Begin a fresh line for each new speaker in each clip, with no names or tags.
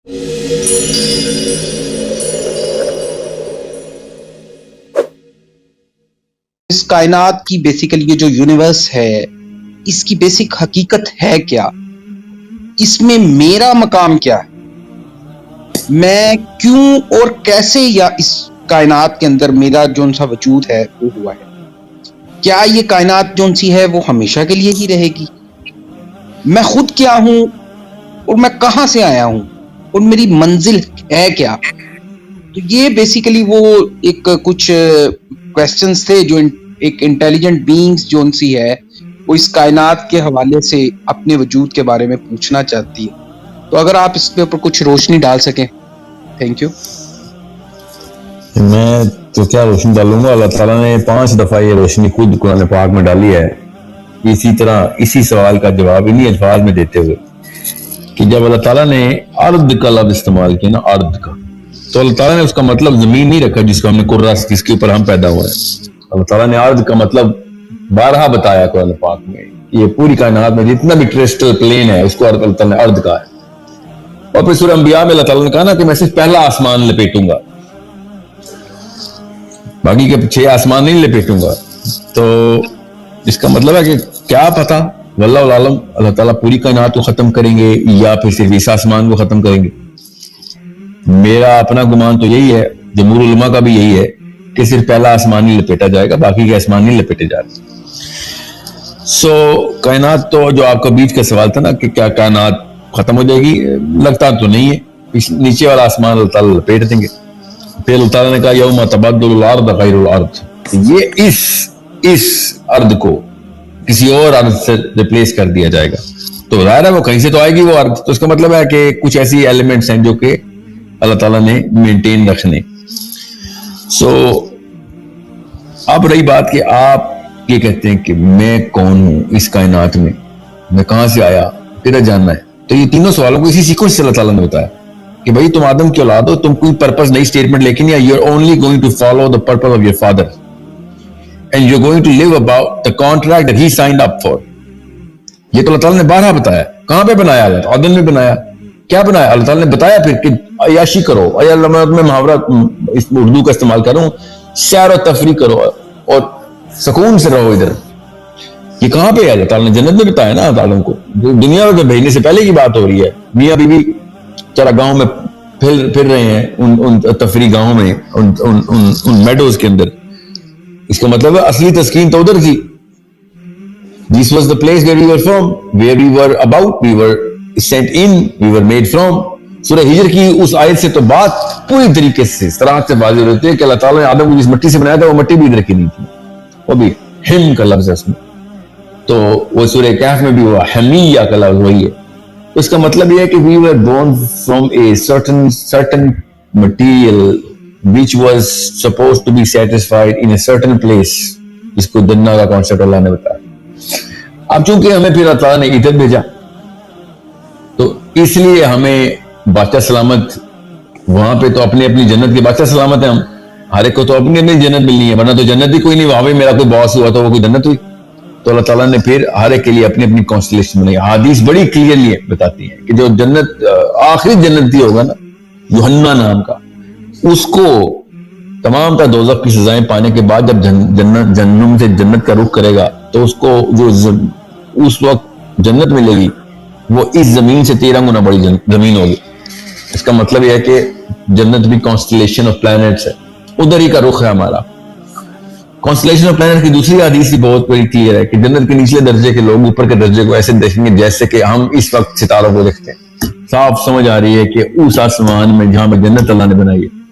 اس کائنات کی بیسیکلی یہ جو یونیورس ہے اس کی بیسک حقیقت ہے کیا؟ اس میں میرا مقام کیا ہے؟ میں کیوں اور کیسے یا اس کائنات کے اندر میرا جون سا وجود ہے وہ ہوا ہے؟ کیا یہ کائنات جون سی ہے وہ ہمیشہ کے لیے ہی رہے گی؟ میں خود کیا ہوں اور میں کہاں سے آیا ہوں اور میری منزل ہے کیا؟ تو یہ بیسیکلی وہ ایک کچھ کویسچنز تھے جو ایک انٹیلیجنٹ بینگز جون سی ہے وہ اس کائنات کے حوالے سے اپنے وجود کے بارے میں پوچھنا چاہتی ہے. تو اگر آپ اس کے اوپر کچھ روشنی ڈال سکیں. Thank you.
میں تو کیا روشنی ڈالوں گا، اللہ تعالیٰ نے 5 دفعہ یہ روشنی خود قرآن پاک میں ڈالی ہے، اسی طرح اسی سوال کا جواب انہی الفاظ میں دیتے ہوئے کہ جب اللہ تعالیٰ نے ارد کا لفظ استعمال کیا نا، ارد کا، تو اللہ تعالیٰ نے اس کا مطلب زمین نہیں رکھا جس کو ہم نے قرہ جس کے اوپر ہم پیدا ہوئے ہیں. اللہ تعالیٰ نے ارد کا مطلب بارہا بتایا قرآن پاک میں کہ یہ پوری کائنات میں جتنا بھی ٹریسٹل پلین ہے اس کو اللہ تعالیٰ نے ارد کہا ہے. اور پھر سورہ انبیاء میں اللہ تعالیٰ نے کہا نا کہ میں صرف پہلا آسمان لپیٹوں گا، باقی کے 6 آسمان نہیں لپیٹوں گا. تو اس کا مطلب ہے کہ کیا پتا، واللہ العالم، اللہ تعالیٰ پوری کائنات کو ختم کریں گے یا پھر صرف اس آسمان کو ختم کریں گے. میرا اپنا گمان تو یہی ہے، جمہور علماء کا بھی یہی ہے کہ صرف پہلا آسمان ہی لپیٹا جائے گا، باقی کے آسمان نہیں لپیٹے جا رہے. کائنات تو جو آپ کا بیچ کا سوال تھا نا کہ کیا کائنات ختم ہو جائے گی، لگتا تو نہیں ہے. نیچے والا آسمان اللہ تعالیٰ لپیٹ دیں گے. پھر اللہ تعالیٰ نے کہا یوم تبدل الارض غیر الارض، یہ اس ارض کو کسی اور ارض سے ریپلیس کر دیا جائے گا. تو ظاہر ہے وہ کہیں سے تو آئے گی وہ ارض. تو اس کا مطلب ہے کہ کچھ ایسی ایلیمنٹس ہیں جو کہ اللہ تعالیٰ نے مینٹین رکھنے. اب رہی بات کہ آپ یہ کہتے ہیں کہ میں کون ہوں اس کائنات میں کہاں سے آیا، کدھر جاننا ہے. تو یہ تینوں سوالوں کو اسی سیکوینس سے اللہ تعالیٰ نے بتایا کہ بھائی تم آدم کی اولاد ہو، تم کوئی پرپس نئی اسٹیٹمنٹ لے کے نہیں آئے. You are only going to follow the purpose of your father and you are going to leave about the contract that he signed up for. یہ تو اللہ تعالیٰ نے بارہا بتایا. کہاں پہ بنایا؟ آدم میں بنایا. کیا بنایا؟ اللہ تعالیٰ نے بتایا پھر کہ عیاشی کرو. میں محاورہ اس اردو کا استعمال کر رہا ہوں، سیر و تفریح کرو اور سکون سے رہو. ادھر یہ کہاں پہ ہے؟ اللہ تعالیٰ نے جنت میں بتایا نا عالم کو. دنیا میں بھیجنے سے پہلے کی بات ہو رہی ہے. میاں بیوی چلا گاؤں میں پھر رہے ہیں ان تفریح گاہوں میں، ان میڈوز کے اندر. اس کا مطلب ہے اصلی تسکین تو ادھر تھی. This was the place where we were from, where we were about, we were sent in, we were made from. سورہ ہجر کی اس آیت سے تو بات پوری طریقے سے صراحت سے واضح ہوتی ہے کہ اللہ تعالیٰ نے آدم کو جس مٹی سے بنایا تھا وہ مٹی بھی ادھر کی نہیں تھی، وہ بھی ہم کا لفظ ہے اس میں. تو وہ سورہ کہف میں بھی ہوا حمیہ کا لفظ وہی ہے. اس کا مطلب یہ ہے کہ we were born from a certain material which was supposed to be satisfied in a certain place. اس کو جنہ کا کانسیپٹ اللہ نے بتایا. اب چونکہ ہمیں پھر اللہ تعالیٰ نے ادھر بھیجا تو اس لیے ہمیں بادشاہ سلامت، وہاں پہ تو اپنی جنت کے بادشاہ سلامت ہیں. ہم ہر ایک کو تو اپنی جنت ملنی ہے، ورنہ تو جنت ہی کوئی نہیں. وہاں پہ میرا کوئی باس ہوا تو وہ کوئی جنت ہوئی. تو اللہ تعالیٰ نے پھر ہر ایک کے لیے اپنی کانسٹیلیشن بنائی. حدیث بڑی کلیئرلی بتاتی ہے کہ جو جنت آخری جنتی ہوگا نا، یوحنا نام کا، اس کو تمام تا دوزخ کی سزائیں پانے کے بعد جب جہنم سے جنت کا رخ کرے گا تو اس کو جو اس وقت جنت ملے گی وہ اس زمین سے 13 گنا بڑی زمین ہوگی. اس کا مطلب یہ ہے کہ جنت بھی کانسٹیلیشن آف پلانٹس ہے، ادھر ہی کا رخ ہے ہمارا. کانسٹیلیشن آف پلانٹ کی دوسری حدیث بھی بہت بڑی کلیئر ہے کہ جنت کے نچلے درجے کے لوگ اوپر کے درجے کو ایسے دیکھیں گے جیسے کہ ہم اس وقت ستاروں کو دیکھتے ہیں. صاف سمجھ آ رہی ہے کہ اس آسمان میں جہاں پہ جنت اللہ نے بنائی ہے،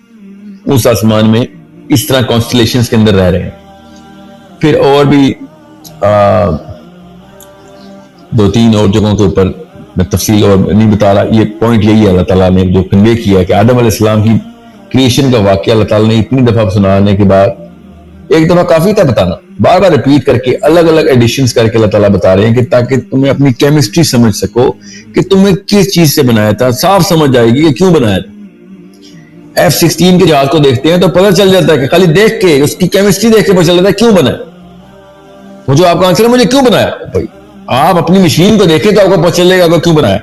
اس آسمان میں اس طرح کانسٹیلیشنز کے اندر رہ رہے ہیں. پھر اور بھی 2-3 اور جگہوں کے اوپر میں تفصیل اور نہیں بتا رہا. یہ پوائنٹ یہی ہے اللہ تعالیٰ نے جو کنوے کیا ہے کہ آدم علیہ السلام کی کریشن کا واقعہ اللہ تعالیٰ نے اتنی دفعہ سنانے کے بعد ایک دفعہ کافی تھا بتانا، بار بار ریپیٹ کر کے الگ الگ ایڈیشنز کر کے اللہ تعالیٰ بتا رہے ہیں کہ تاکہ تمہیں اپنی کیمسٹری سمجھ سکو کہ تمہیں کس چیز سے بنایا تھا. صاف سمجھ جائے گی کہ کیوں بنایا تھا. F-16 کے جہاز کو دیکھتے ہیں تو پتہ چل جاتا ہے کہ خالی دیکھ کے اس کی کیمسٹری دیکھ کے پتہ چل جاتا ہے کیوں بنایا. وہ جو آپ کا آنسر ہے مجھے کیوں بنایا، بھائی آپ اپنی مشین کو دیکھیں تو آپ کو پتہ چلے گا کہ کیوں بنایا.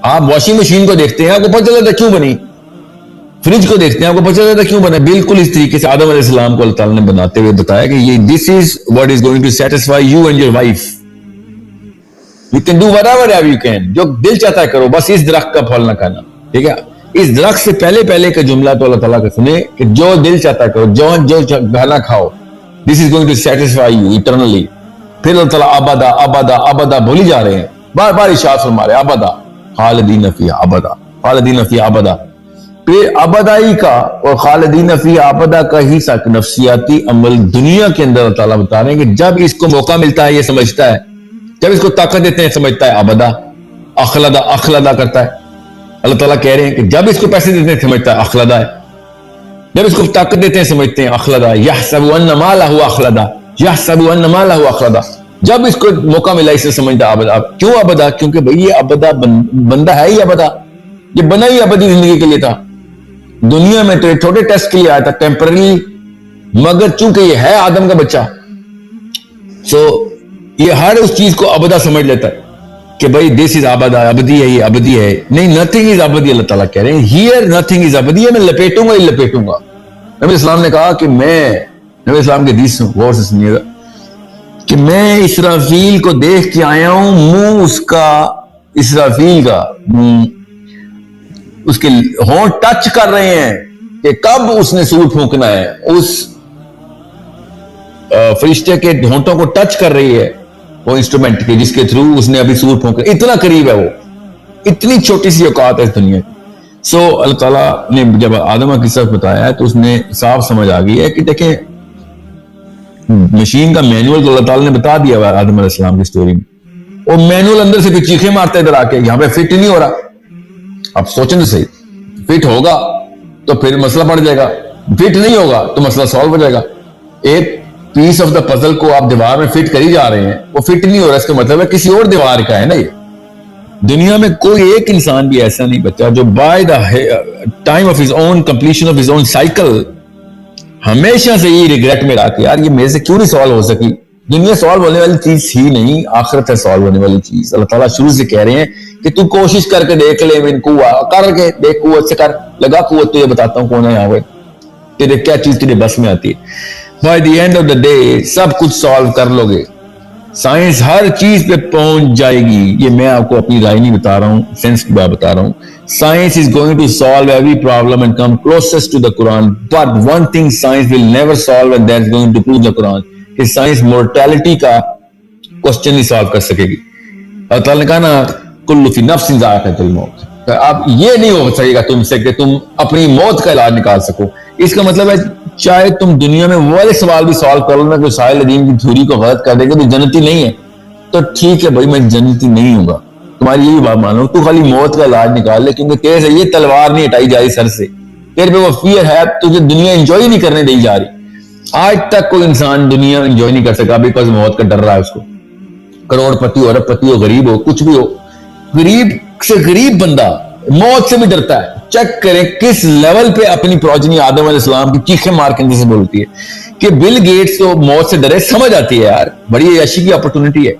آپ واشنگ مشین کو دیکھتے ہیں آپ کو پتہ چلتا ہے کیوں بنی, فریج کو دیکھتے ہیں آپ کو پتہ چلتا ہے کیوں بنا. بالکل اس طریقے سے آدم علیہ السلام کو اللہ تعالیٰ نے بناتے ہوئے بتایا کہ یہ this is what is going to satisfy you and your wife, you can do whatever ever you can, جو دل چاہتا ہے کرو, بس اس درخت کا پھل نہ کھانا. ٹھیک ہے, اس درخت سے پہلے کا جملہ تو اللہ تعالیٰ کا سنے کہ جو دل چاہتا ہے کرو, جو کھانا کھاؤ, this is going to satisfy you eternally. پھر اللہ تعالیٰ ابدا ابدا ابدا بولی جا رہے ہیں, بار بار ارشاد فرما رہے ہیں ابدا خالدین فیہا ابدا خالدین فیہا ابدا. پھر ابدائی کا اور خالدین فیہا ابدا کا ہی نفسیاتی عمل دنیا کے اندر اللہ تعالیٰ بتا رہے ہیں کہ جب اس کو موقع ملتا ہے یہ سمجھتا ہے, جب اس کو طاقت دیتے ہیں سمجھتا ہے ابدا, اخلدا کرتا ہے. اللہ تعالیٰ کہہ رہے ہیں کہ جب اس کو پیسے دیتے ہیں سمجھتا ہے اخلدا ہے, جب اس کو طاقت دیتے ہیں سمجھتے ہیں اخلدا. یحسب ان مالہ اخلدا, یحسب ان مالہ اخلدا. جب اس کو موقع ملا اسے سمجھتا ابدا. کیوں ابدا؟ کیونکہ بھئی یہ ابدا بندہ ہے ہی ابدا, یہ بنا ہی ابدی زندگی کے لیے تھا. دنیا میں تو ایک چھوٹے ٹیسٹ کے لیے آیا تھا ٹیمپرری, مگر چونکہ یہ ہے آدم کا بچہ سو یہ ہر اس چیز کو ابدا سمجھ لیتا ہے کہ بھئی دس از ابدا, ابدی ہے, یہ ابدی ہے. نہیں, نتھنگ از ابدی. اللہ تعالیٰ کہہ رہے ہیں ہیئر نتھنگ از ابدی, میں لپیٹوں گا ہی لپیٹوں گا. نبی اسلام نے کہا کہ میں, نبی اسلام کے حدیث غور سے سنیے گا, کہ میں اسرافیل کو دیکھ کے آیا ہوں, منہ اس کا اسرافیل کا اس کے ہونٹ ٹچ کر رہے ہیں کہ کب اس نے سور پھونکنا ہے. اس فرشتے کے ہونٹوں کو ٹچ کر رہی ہے وہ انسٹرومنٹ کے جس کے تھرو اس نے ابھی سور پھونکنا. اتنا قریب ہے وہ, اتنی چھوٹی سی اوقات ہے اس دنیا کی. سو اللہ تعالیٰ نے جب آدم کی صرف بتایا ہے تو اس نے صاف سمجھ آ گئی ہے کہ دیکھیں مشین کا مینول تو اللہ تعالیٰ نے بتا دیا ہوا آدم علیہ السلام کی سٹوری میں, اور مینول اندر سے پھر چیخیں مارتا ہے ادھر آ کے یہاں پہ فٹ نہیں ہو رہا. اب سوچیں تو صحیح, فٹ ہوگا تو پھر مسئلہ پڑ جائے گا, فٹ نہیں ہوگا تو مسئلہ سالو ہو جائے گا. ایک پیس آف دا پزل کو آپ دیوار میں فٹ کر ہی جا رہے ہیں, وہ فٹ نہیں ہو رہا, اس کا مطلب ہے کسی اور دیوار کا ہے نا. یہ دنیا میں کوئی ایک انسان بھی ایسا نہیں بچا جو by the time of his own completion of his own cycle ہمیشہ سے یہ ریگریٹ میں رہا کہ یار یہ میرے سے کیوں نہیں سالو ہو سکی. دنیا سالو ہونے والی چیز ہی نہیں, آخرت ہے سالو ہونے والی چیز. اللہ تعالیٰ شروع سے کہہ رہے ہیں کہ تو کوشش کر کے دیکھ لے, من قوت کر کے دیکھ, قوت سے کر لگا قوت, تو یہ بتاتا ہوں کون ہے یہاں پہ, تیرے کیا چیز تیرے بس میں آتی ہے. By the end of the day سب کچھ سالو کر لو گے, سائنس ہر چیز پہ پہنچ جائے گی. یہ میں آپ کو اپنی رائے نہیں بتا رہا ہوں, سینس کی بات بتا رہا ہوں. Science is going to solve every problem and come closest to the Quran. But one thing science will never solve, and that's going to prove the Quran. کہ سائنس mortality کا question نہیں solve کر سکے گی. اللہ تعالیٰ نے کہا نا کل فی نفس ذائقۃ الموت. اب یہ نہیں ہو سکے گا تم سے کہ تم اپنی موت کا علاج نکال سکو. اس کا مطلب ہے چاہے تم دنیا میں وہ والے سوال بھی سالو کر لو نا کہ ساحل الدین کی تھیوری کو غلط کر دے گا تو جنتی نہیں ہے, تو ٹھیک ہے بھائی میں جنتی نہیں ہوں گا, تمہاری یہی بات مانو, تو خالی موت کا علاج نکال لے, کیونکہ تیرے سے یہ تلوار نہیں ہٹائی جا رہی سر سے, تیرے پہ وہ فیئر ہے, تجھے دنیا انجوائے نہیں کرنے دی جا رہی. آج تک کوئی انسان دنیا انجوائے نہیں کر سکا بیکاز موت کا ڈر رہا ہے اس کو. کروڑ پتی ہو, ارب پتی ہو, غریب ہو, کچھ بھی ہو, غریب سے غریب بندہ موت سے بھی ڈرتا ہے. چیک کریں کس لیول پہ اپنی پروجنی آدم علیہ السلام کی چیخیں مار کے اندر سے بولتی ہے کہ بل گیٹس تو موت سے ڈرے. سمجھ آتی ہے یار, بڑی عیاشی کی اپرچونٹی ہے.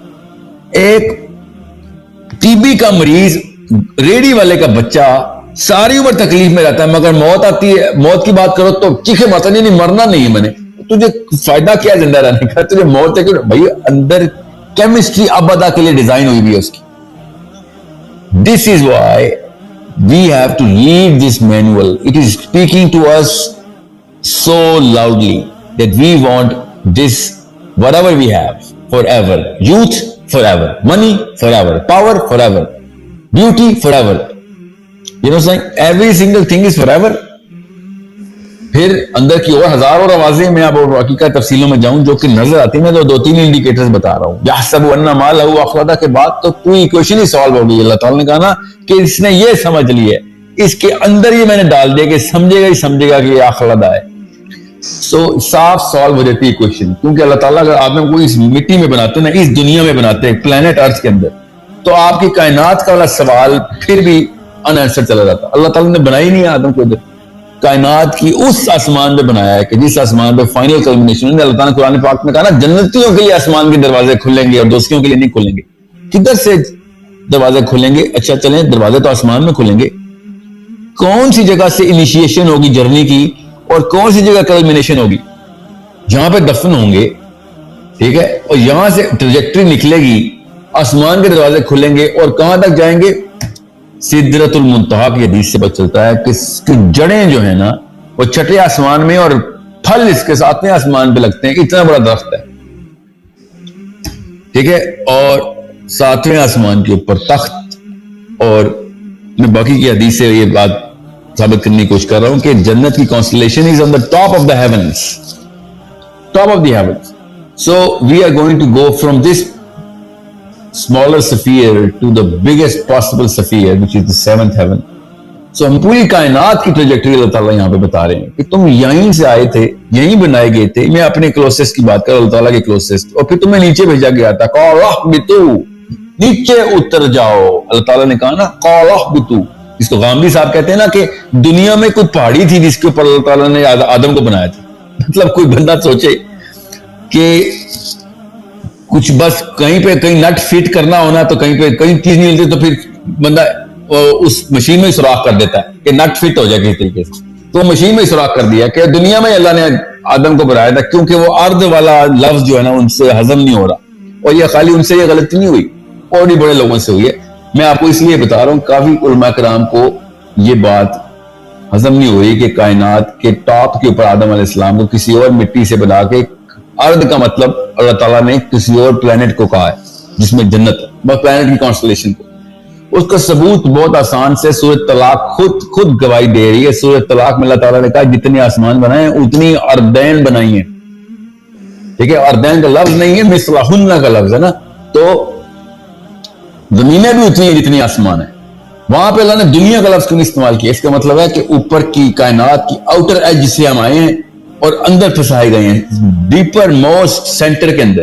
ایک ٹی بی کا مریض, ریڈی والے کا بچہ ساری عمر تکلیف میں رہتا ہے, مگر موت آتی ہے, موت کی بات کرو تو چیخیں مارتا نہیں, مرنا نہیں ہے میں نے, تجھے فائدہ کیا زندہ رہنے کا, تجھے موت ہے کہ بھائی اندر کیمسٹری ابدا کے لیے ڈیزائن ہوئی بھی ہے اس کی. This is why we have to read this manual. It is speaking to us so loudly that we want this, whatever we have, forever. Youth, forever. Money, forever. Power, forever. Beauty, forever. You know what I'm saying? Every single thing is forever. پھر اندر کی اور ہزاروں آوازیں میں اب حقیقت تفصیلوں میں جاؤں جو کہ نظر آتی ہیں. میں تو 2-3 انڈیکیٹرز بتا رہا ہوں. یحسب ان مالہ اخلدہ کے بعد تو کوئی ایکویشن ہی سالو ہو گئی. اللہ تعالیٰ نے کہا نا کہ اس نے یہ سمجھ لی ہے, اس کے اندر یہ میں نے ڈال دیا کہ سمجھے گا کہ یہ اخلدہ ہے. سو صاف سالو ہو جاتی ہے ایکویشن. کیونکہ اللہ تعالیٰ اگر آدم کو اس مٹی میں بناتے نا, اس دنیا میں بناتے ہیں, پلانٹ ارتھ کے اندر, تو آپ کی کائنات کا والا سوال پھر بھی ان آنسر چلا جاتا. اللہ تعالیٰ نے بنائی نہیں ہے آدم کو ادھر, کائنات کی اس آسمان پہ بنایا ہے کہ جس آسمان پہ فائنل کلمنیشن. اللہ تعالیٰ نے قرآن پاک میں کہا نا جنتیوں کے لیے آسمان کے دروازے کھلیں گے اور دوستیوں کے لیے نہیں کھلیں گے. کدھر سے دروازے کھلیں گے. اچھا چلیں دروازے تو آسمان میں کھلیں گے, کون سی جگہ سے انیشیشن ہوگی جرنی کی اور کون سی جگہ کلمینیشن ہوگی؟ جہاں پہ دفن ہوں گے, ٹھیک ہے, اور یہاں سے ٹریجیکٹری نکلے گی, آسمان کے دروازے کھلیں گے اور کہاں تک جائیں گے؟ سدرۃ المنتہا کی حدیث سے پتہ چلتا ہے کہ اس کی جڑیں جو ہیں نا وہ چھٹے آسمان میں اور پھل اس کے 7ویں آسمان پہ لگتے ہیں. اتنا بڑا درخت ہے, ٹھیک ہے, اور 7ویں آسمان کے اوپر تخت. اور میں باقی کی حدیث سے یہ بات ثابت کرنے کی کوشش کر رہا ہوں کہ جنت کی constellation is on the top of the heavens, top of the heavens. So we are going to go from this smaller sphere to the biggest possible sphere which is the 7th heaven. So ہم پوری کائنات کی trajectory اللہ تعالیٰ یہاں پہ بتا رہے ہیں کہ تم یہیں سے آئے تھے, یہیں بنائے گئے تھے. میں اپنے کلوسسٹ کی بات کر رہا ہوں, اللہ تعالیٰ کے کلوسسٹ, اور پھر تمہیں نیچے بھیجا گیا تھا, قَالَ اهْبِطُوا, نیچے اتر جاؤ. اللہ تعالیٰ نے کہا نا قَالَ اهْبِطُوا, جس کو غامدی صاحب کہتے ہیں نا کہ دنیا میں کوئی پہاڑی تھی جس کے اوپر اللہ تعالیٰ نے آدم کو بنایا تھا. مطلب کوئی بندہ سوچے کہ کچھ بس کہیں پہ کہیں نٹ فٹ کرنا ہونا تو کہیں پہ کہیں چیز نہیں ملتی تو پھر بندہ اس مشین میں سوراخ کر دیتا ہے کہ نٹ فٹ ہو جائے کسی طریقے سے. تو مشین میں سوراخ کر دیا کہ دنیا میں اللہ نے آدم کو بنایا تھا, کیونکہ وہ ارض والا لفظ جو ہے نا ان سے ہضم نہیں ہو رہا. اور یہ خالی ان سے یہ غلطی نہیں ہوئی, اور بھی بڑے لوگوں سے ہوئی ہے. میں آپ کو اس لیے بتا رہا ہوں, کافی علماء کرام کو یہ بات ہضم نہیں ہو رہی کہ کائنات کے ٹاپ کے اوپر آدم علیہ السلام کو کسی اور مٹی سے بنا کے, ارض کا مطلب اللہ تعالیٰ نے کسی اور پلانٹ کو کہا ہے جس میں جنت ہے, بس پلانٹ کی کانسٹلیشن کو. اس کا ثبوت بہت آسان سے سورۃ طلاق خود گواہی دے رہی ہے. سورۃ طلاق میں اللہ تعالیٰ نے کہا جتنے آسمان بنائے ہیں اتنی اردین بنائی ہیں, ٹھیک ہے. اردین کا لفظ نہیں ہے, مثلہن کا لفظ ہے نا, تو زمینیں بھی اتنی ہیں جتنی آسمان ہے. وہاں پہ اللہ نے دنیا کا لفظ کیوں استعمال کیا؟ اس کا مطلب ہے کہ اوپر کی کائنات کی آؤٹر ایج سے ہم آئے ہیں اور اندر پھنسائے گئے ہیں, ڈیپر موسٹ سینٹر کے اندر.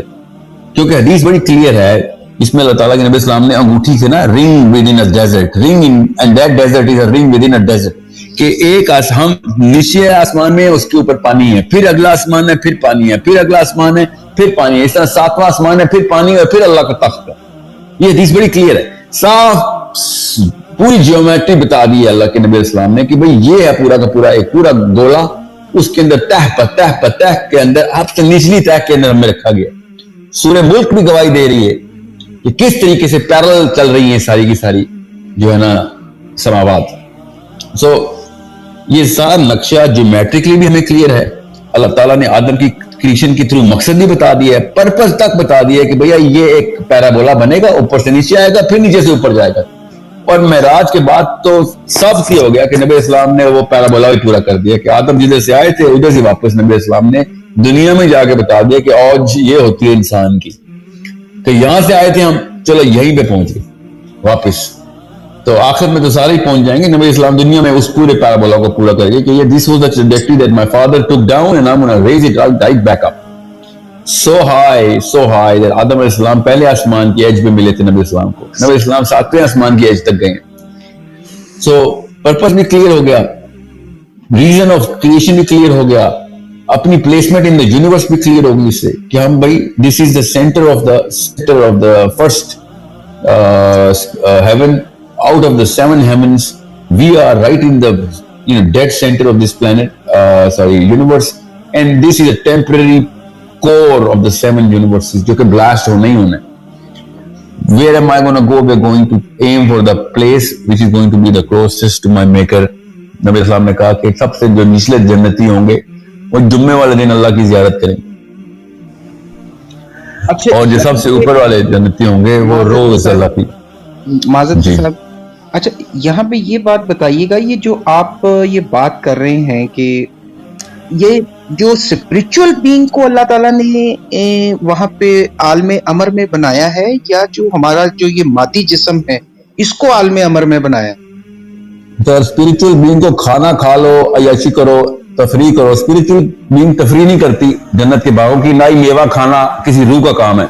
کیونکہ حدیث بڑی کلیئر ہے, اس میں اللہ تعالیٰ کے نبی السلام نے انگوٹھی سے نا رنگ with in a desert, ring and that desert is اے رنگ ود ان اے ڈیزرٹ, کہ ایک ہم نیچے آسمان میں اس کے اوپر پانی ہے, پھر اگلا آسمان ہے پھر پانی ہے, پھر اگلا آسمان ہے پھر پانی ہے, اس طرح 7واں آسمان ہے پھر پانی ہے اور پھر اللہ کا تخت ہے. یہ حدیث بڑی کلیئر ہے, صاف پوری جیومیٹری بتا دی ہے اللہ کے نبی السلام نے کہ بھئی یہ ہے پورا کا پورا ایک پورا گولا, اس کے اندر تہ کے اندر اب سے نچلی تہ کے اندر ہمیں رکھا گیا. سورہ ملک بھی گواہی دے رہی ہے کہ کس طریقے سے پیرل چل رہی ہیں ساری کی ساری جو ہے نا سماوات. سو یہ سارا نقشہ جیومیٹرکلی بھی ہمیں کلیئر ہے. اللہ تعالیٰ نے آدم کی کریشن کے تھرو مقصد بھی بتا دیا ہے, پرپز تک بتا دیا ہے کہ بھیا یہ ایک پیرابولا بنے گا, اوپر سے نیچے آئے گا پھر نیچے سے اوپر جائے گا. اور معراج کے بعد تو سب سے ہو گیا کہ نبی اسلام نے وہ پیرابولا بھی پورا کر دیا کہ آدم جدھر سے آئے تھے ادھر سے واپس نبی اسلام نے دنیا میں جا کے بتا دیا کہ اوج یہ ہوتی ہے انسان کی, کہ یہاں سے آئے تھے ہم, چلو یہیں پہ پہنچ گئے واپس. تو آخر میں تو سارے ہی پہنچ جائیں گے. نبی اسلام دنیا میں اس پورے پیرابولا کو پورا کرے گے کہ یہ this was the trajectory that my father took down and I'm going to raise it right back up. so high that آدم علیہ السلام پہلے آسمان کی ایج پہ ملے تھے نبی اسلام کو, نبی اسلام 7ویں آسمان کی ایج تک گئے ہیں. سو پرپس بھی کلیئر ہو گیا, ریزن آف کریشن بھی کلیئر ہو گیا, اپنی پلیسمنٹ ان دا یونیورس بھی کلیئر ہوگی اس سے کہ ہم بھائی this is the center of the first heaven, out of the 7 heavens we are right in the dead center of this planet, universe, and this is a temporary core of the 7 universes جو کہ blast ہونا ہی ہونا ہے. Where am I going to go? We're going to aim for the place which is going to be the closest to my maker. نبی اسلام نے کہا کہ سب سے جو نچلے جنتی ہوں گے وہ جمعے والے دن اللہ کی زیارت کریں گے, اور جو سب سے اوپر والے جنتی ہوں گے وہ روز اللہ کی.
معذرت صاحب, اچھا یہاں پہ یہ بات بتائیے گا, یہ جو آپ یہ بات کر رہے ہیں کہ یہ جو اسپرچل بینگ کو اللہ تعالیٰ نے وہاں پہ عالم امر میں بنایا ہے, یا جو ہمارا جو یہ مادی جسم ہے اس کو عالم امر میں بنایا؟
تو اسپرچل بینگ کو کھانا کھا لو, عیاشی کرو, تفریح کرو. اسپرچل بینگ تفریح نہیں کرتی جنت کے باغوں کی, نہ ہی میوہ کھانا کسی روح کا کام ہے.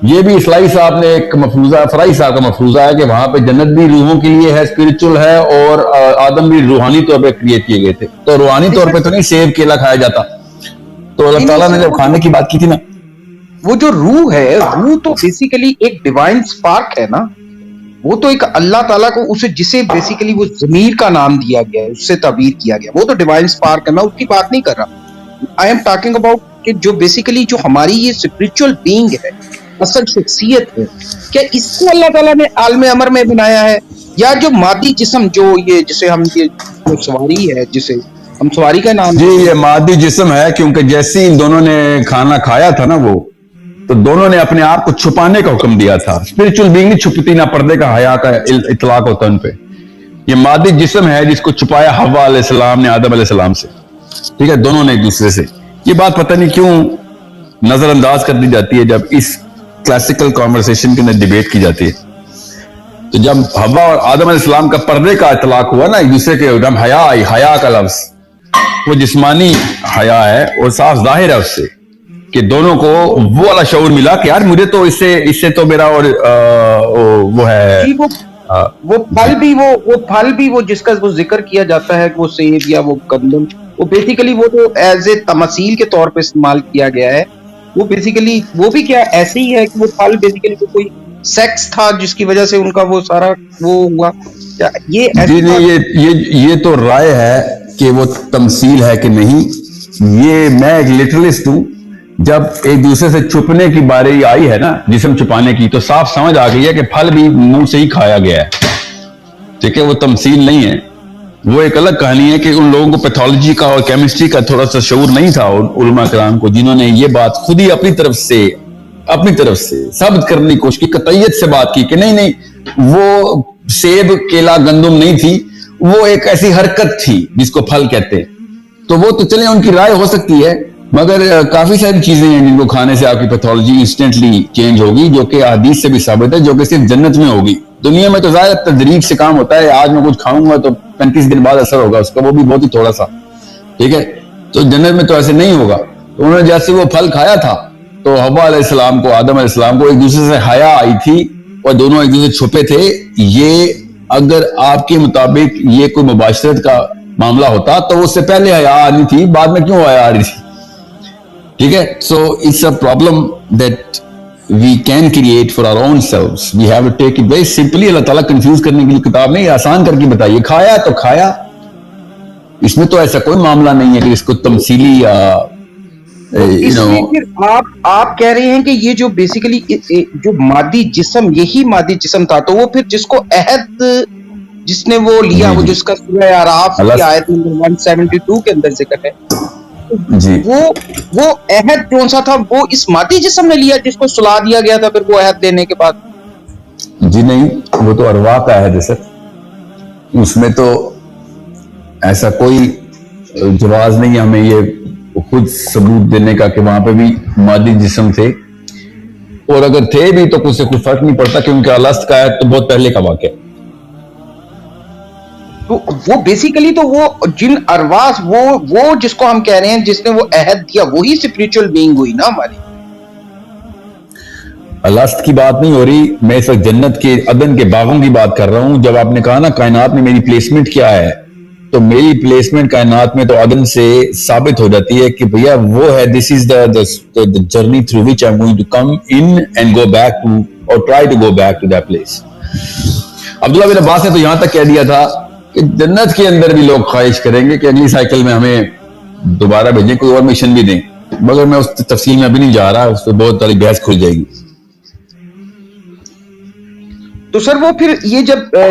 یہ بھی اسلائی صاحب نے ایک مفروضہ, فرائی صاحب کا مفروضہ ہے کہ وہاں پہ جنت بھی روحوں کے لیے ہے, اسپرچل ہے, اور آدم بھی روحانی طور پہ کریٹ کیے گئے تھے. تو روحانی طور پہ تو نہیں سیب کیلا کھایا جاتا. تو اللہ تعالیٰ نے جب کھانے کی بات کی تھی نا,
وہ جو روح ہے, روح تو بیسیکلی ایک ڈیوائن سپارک ہے نا, وہ تو ایک اللہ تعالیٰ کو اسے جسے بیسیکلی وہ ضمیر کا نام دیا گیا ہے، اس سے تعبیر کیا گیا، وہ تو ڈیوائن اسپارک ہے، میں اس کی بات نہیں کر رہا. آئی ایم ٹاکنگ اباؤٹ کہ جو بیسیکلی جو ہماری یہ اسپرچل بینگ ہے، اصل شخصیت ہے، کیا اس کو اللہ تعالیٰ نے عالم امر میں بنایا ہے، یا جو مادی جسم جو یہ جسے ہم یہ جو سواری ہے، جسے ہم سواری کا نام
جی یہ مادی جسم ہے، کیونکہ جیسے ان دونوں نے کھانا کھایا تھا نا، وہ تو دونوں نے اپنے آپ کو چھپانے کا حکم دیا تھا. اسپرچل بینگ نہیں چھپتی، نہ پردے کا حیا کا اطلاق ہوتا ان پہ. یہ مادی جسم ہے جس کو چھپایا حوا علیہ السلام نے آدم علیہ السلام سے. ٹھیک ہے، دونوں نے ایک دوسرے سے. یہ بات پتہ نہیں کیوں نظر انداز کر دی جاتی ہے جب اس کلاسیکل کانورسیشن کے اندر ڈیبیٹ کی جاتی ہے. تو جب حوا اور آدم علیہ السلام کا پردے کا اطلاق ہوا نا ایک دوسرے کے، حیا آئی، حیا کا لفظ وہ جسمانی حیا ہے اور صاف ظاہر ہے اس سے کہ دونوں کو وہ والا شعور ملا کہ یار مجھے تو اس سے تو میرا اور وہ ہے
وہ پھل بھی وہ جس کا وہ ذکر کیا جاتا ہے کہ وہ سیب یا وہ گندم، وہ بیسیکلی وہ تو ایز اے تمثیل کے طور پہ استعمال کیا گیا ہے. وہ بیسیکلی وہ بھی کیا ایسے ہی ہے کہ وہ پھل بیسیکلی کوئی سیکس تھا جس کی وجہ سے ان کا وہ سارا وہ ہوا.
یہ تو رائے ہے کہ وہ تمثیل ہے کہ نہیں. یہ میں ایک لٹرلسٹ ہوں. جب ایک دوسرے سے چھپنے کی باری آئی ہے نا، جسم چھپانے کی، تو صاف سمجھ آ گئی ہے کہ پھل بھی منہ سے ہی کھایا گیا ہے. ٹھیک ہے، وہ تمثیل نہیں ہے. وہ ایک الگ کہانی ہے کہ ان لوگوں کو پیتھولوجی کا اور کیمسٹری کا تھوڑا سا شعور نہیں تھا علماء کرام کو، جنہوں نے یہ بات خود ہی اپنی طرف سے ثابت کرنے کی کوشش کی، قطعیت سے بات کی کہ نہیں وہ سیب، کیلا، گندم نہیں تھی، وہ ایک ایسی حرکت تھی جس کو پھل کہتے ہیں. تو وہ تو چلیں ان کی رائے ہو سکتی ہے، مگر کافی ساری چیزیں ہیں جن کو کھانے سے آپ کی پیتھولوجی انسٹنٹلی چینج ہوگی، جو کہ حدیث سے بھی ثابت ہے، جو کہ صرف جنت میں ہوگی. دنیا میں تو ظاہر تدریج سے کام ہوتا ہے. آج میں کچھ کھاؤں گا تو 35 دن بعد اثر ہوگا اس کا، وہ بھی بہت ہی تھوڑا سا. ٹھیک ہے، تو جنت میں تو ایسے نہیں ہوگا. تو انہوں نے جیسے وہ پھل کھایا تھا تو حوا علیہ السلام کو، آدم علیہ السلام کو ایک دوسرے سے حیا آئی تھی اور دونوں ایک دوسرے سے چھپے تھے. یہ اگر آپ کے مطابق یہ کوئی مباشرت کا معاملہ ہوتا تو اس سے پہلے حیا آنی تھی، بعد میں کیوں حیا آ رہی تھی؟ ٹھیک ہے، so it's a problem that we can create for our own selves. We have to take it very simply. اللہ تعالیٰ کنفیوز کرنے کے لیے کتاب نہیں، آسان کر کے بتائیے. کھایا تو کھایا، اس میں تو ایسا کوئی معاملہ نہیں ہے کہ اس کو تمثیلی یا
آپ کہہ رہے ہیں کہ یہ جو بیسیکلی جو مادی جسم، یہی مادی جسم تھا، تو وہ پھر جس کو عہد جس نے وہ لیا، وہ جس کا سورہ اعراف کی آیت نمبر 172 کے اندر ذکر ہے،
جی
وہ عہد کون سا تھا؟ وہ اس مادی جسم نے لیا جس کو سلا دیا گیا تھا پھر وہ عہد دینے کے بعد.
جی نہیں، وہ تو ارواح کا عہد ہے سر. اس میں تو ایسا کوئی جواز نہیں ہمیں یہ خود ثبوت دینے کا کہ وہاں پہ بھی مادی جسم تھے، اور اگر تھے بھی تو کچھ سے کچھ فرق نہیں پڑتا، کیونکہ الست کا عہد تو بہت پہلے کا واقعہ ہے.
تو وہ بیسیکلی تو وہ جن ارواح وہ جس کو ہم کہہ رہے ہیں جس نے وہ عہد دیا، وہی اسپرچل بینگ ہوئی نا ہماری.
الست کی بات نہیں ہو رہی، میں اس وقت جنت کے عدن کے باغوں کی بات کر رہا ہوں. جب آپ نے کہا نا کائنات میں میری پلیسمنٹ کیا ہے، تو میری پلیسمنٹ کائنات میں تو عدن سے ثابت ہو جاتی ہے کہ بھیا وہ ہے دس از the journey through which I'm going to come in and go back to or try to go back to that place. عبداللہ بن عباس نے تو یہاں تک کہہ دیا تھا کہ جنت کے اندر بھی لوگ خواہش کریں گے کہ اگلی سائیکل میں ہمیں دوبارہ بھیجیں، کوئی اور مشن بھی دیں، مگر میں اس تفصیل میں ابھی نہیں جا رہا، اس پہ بہت ساری بحث کھل جائے گی.
تو سر وہ پھر یہ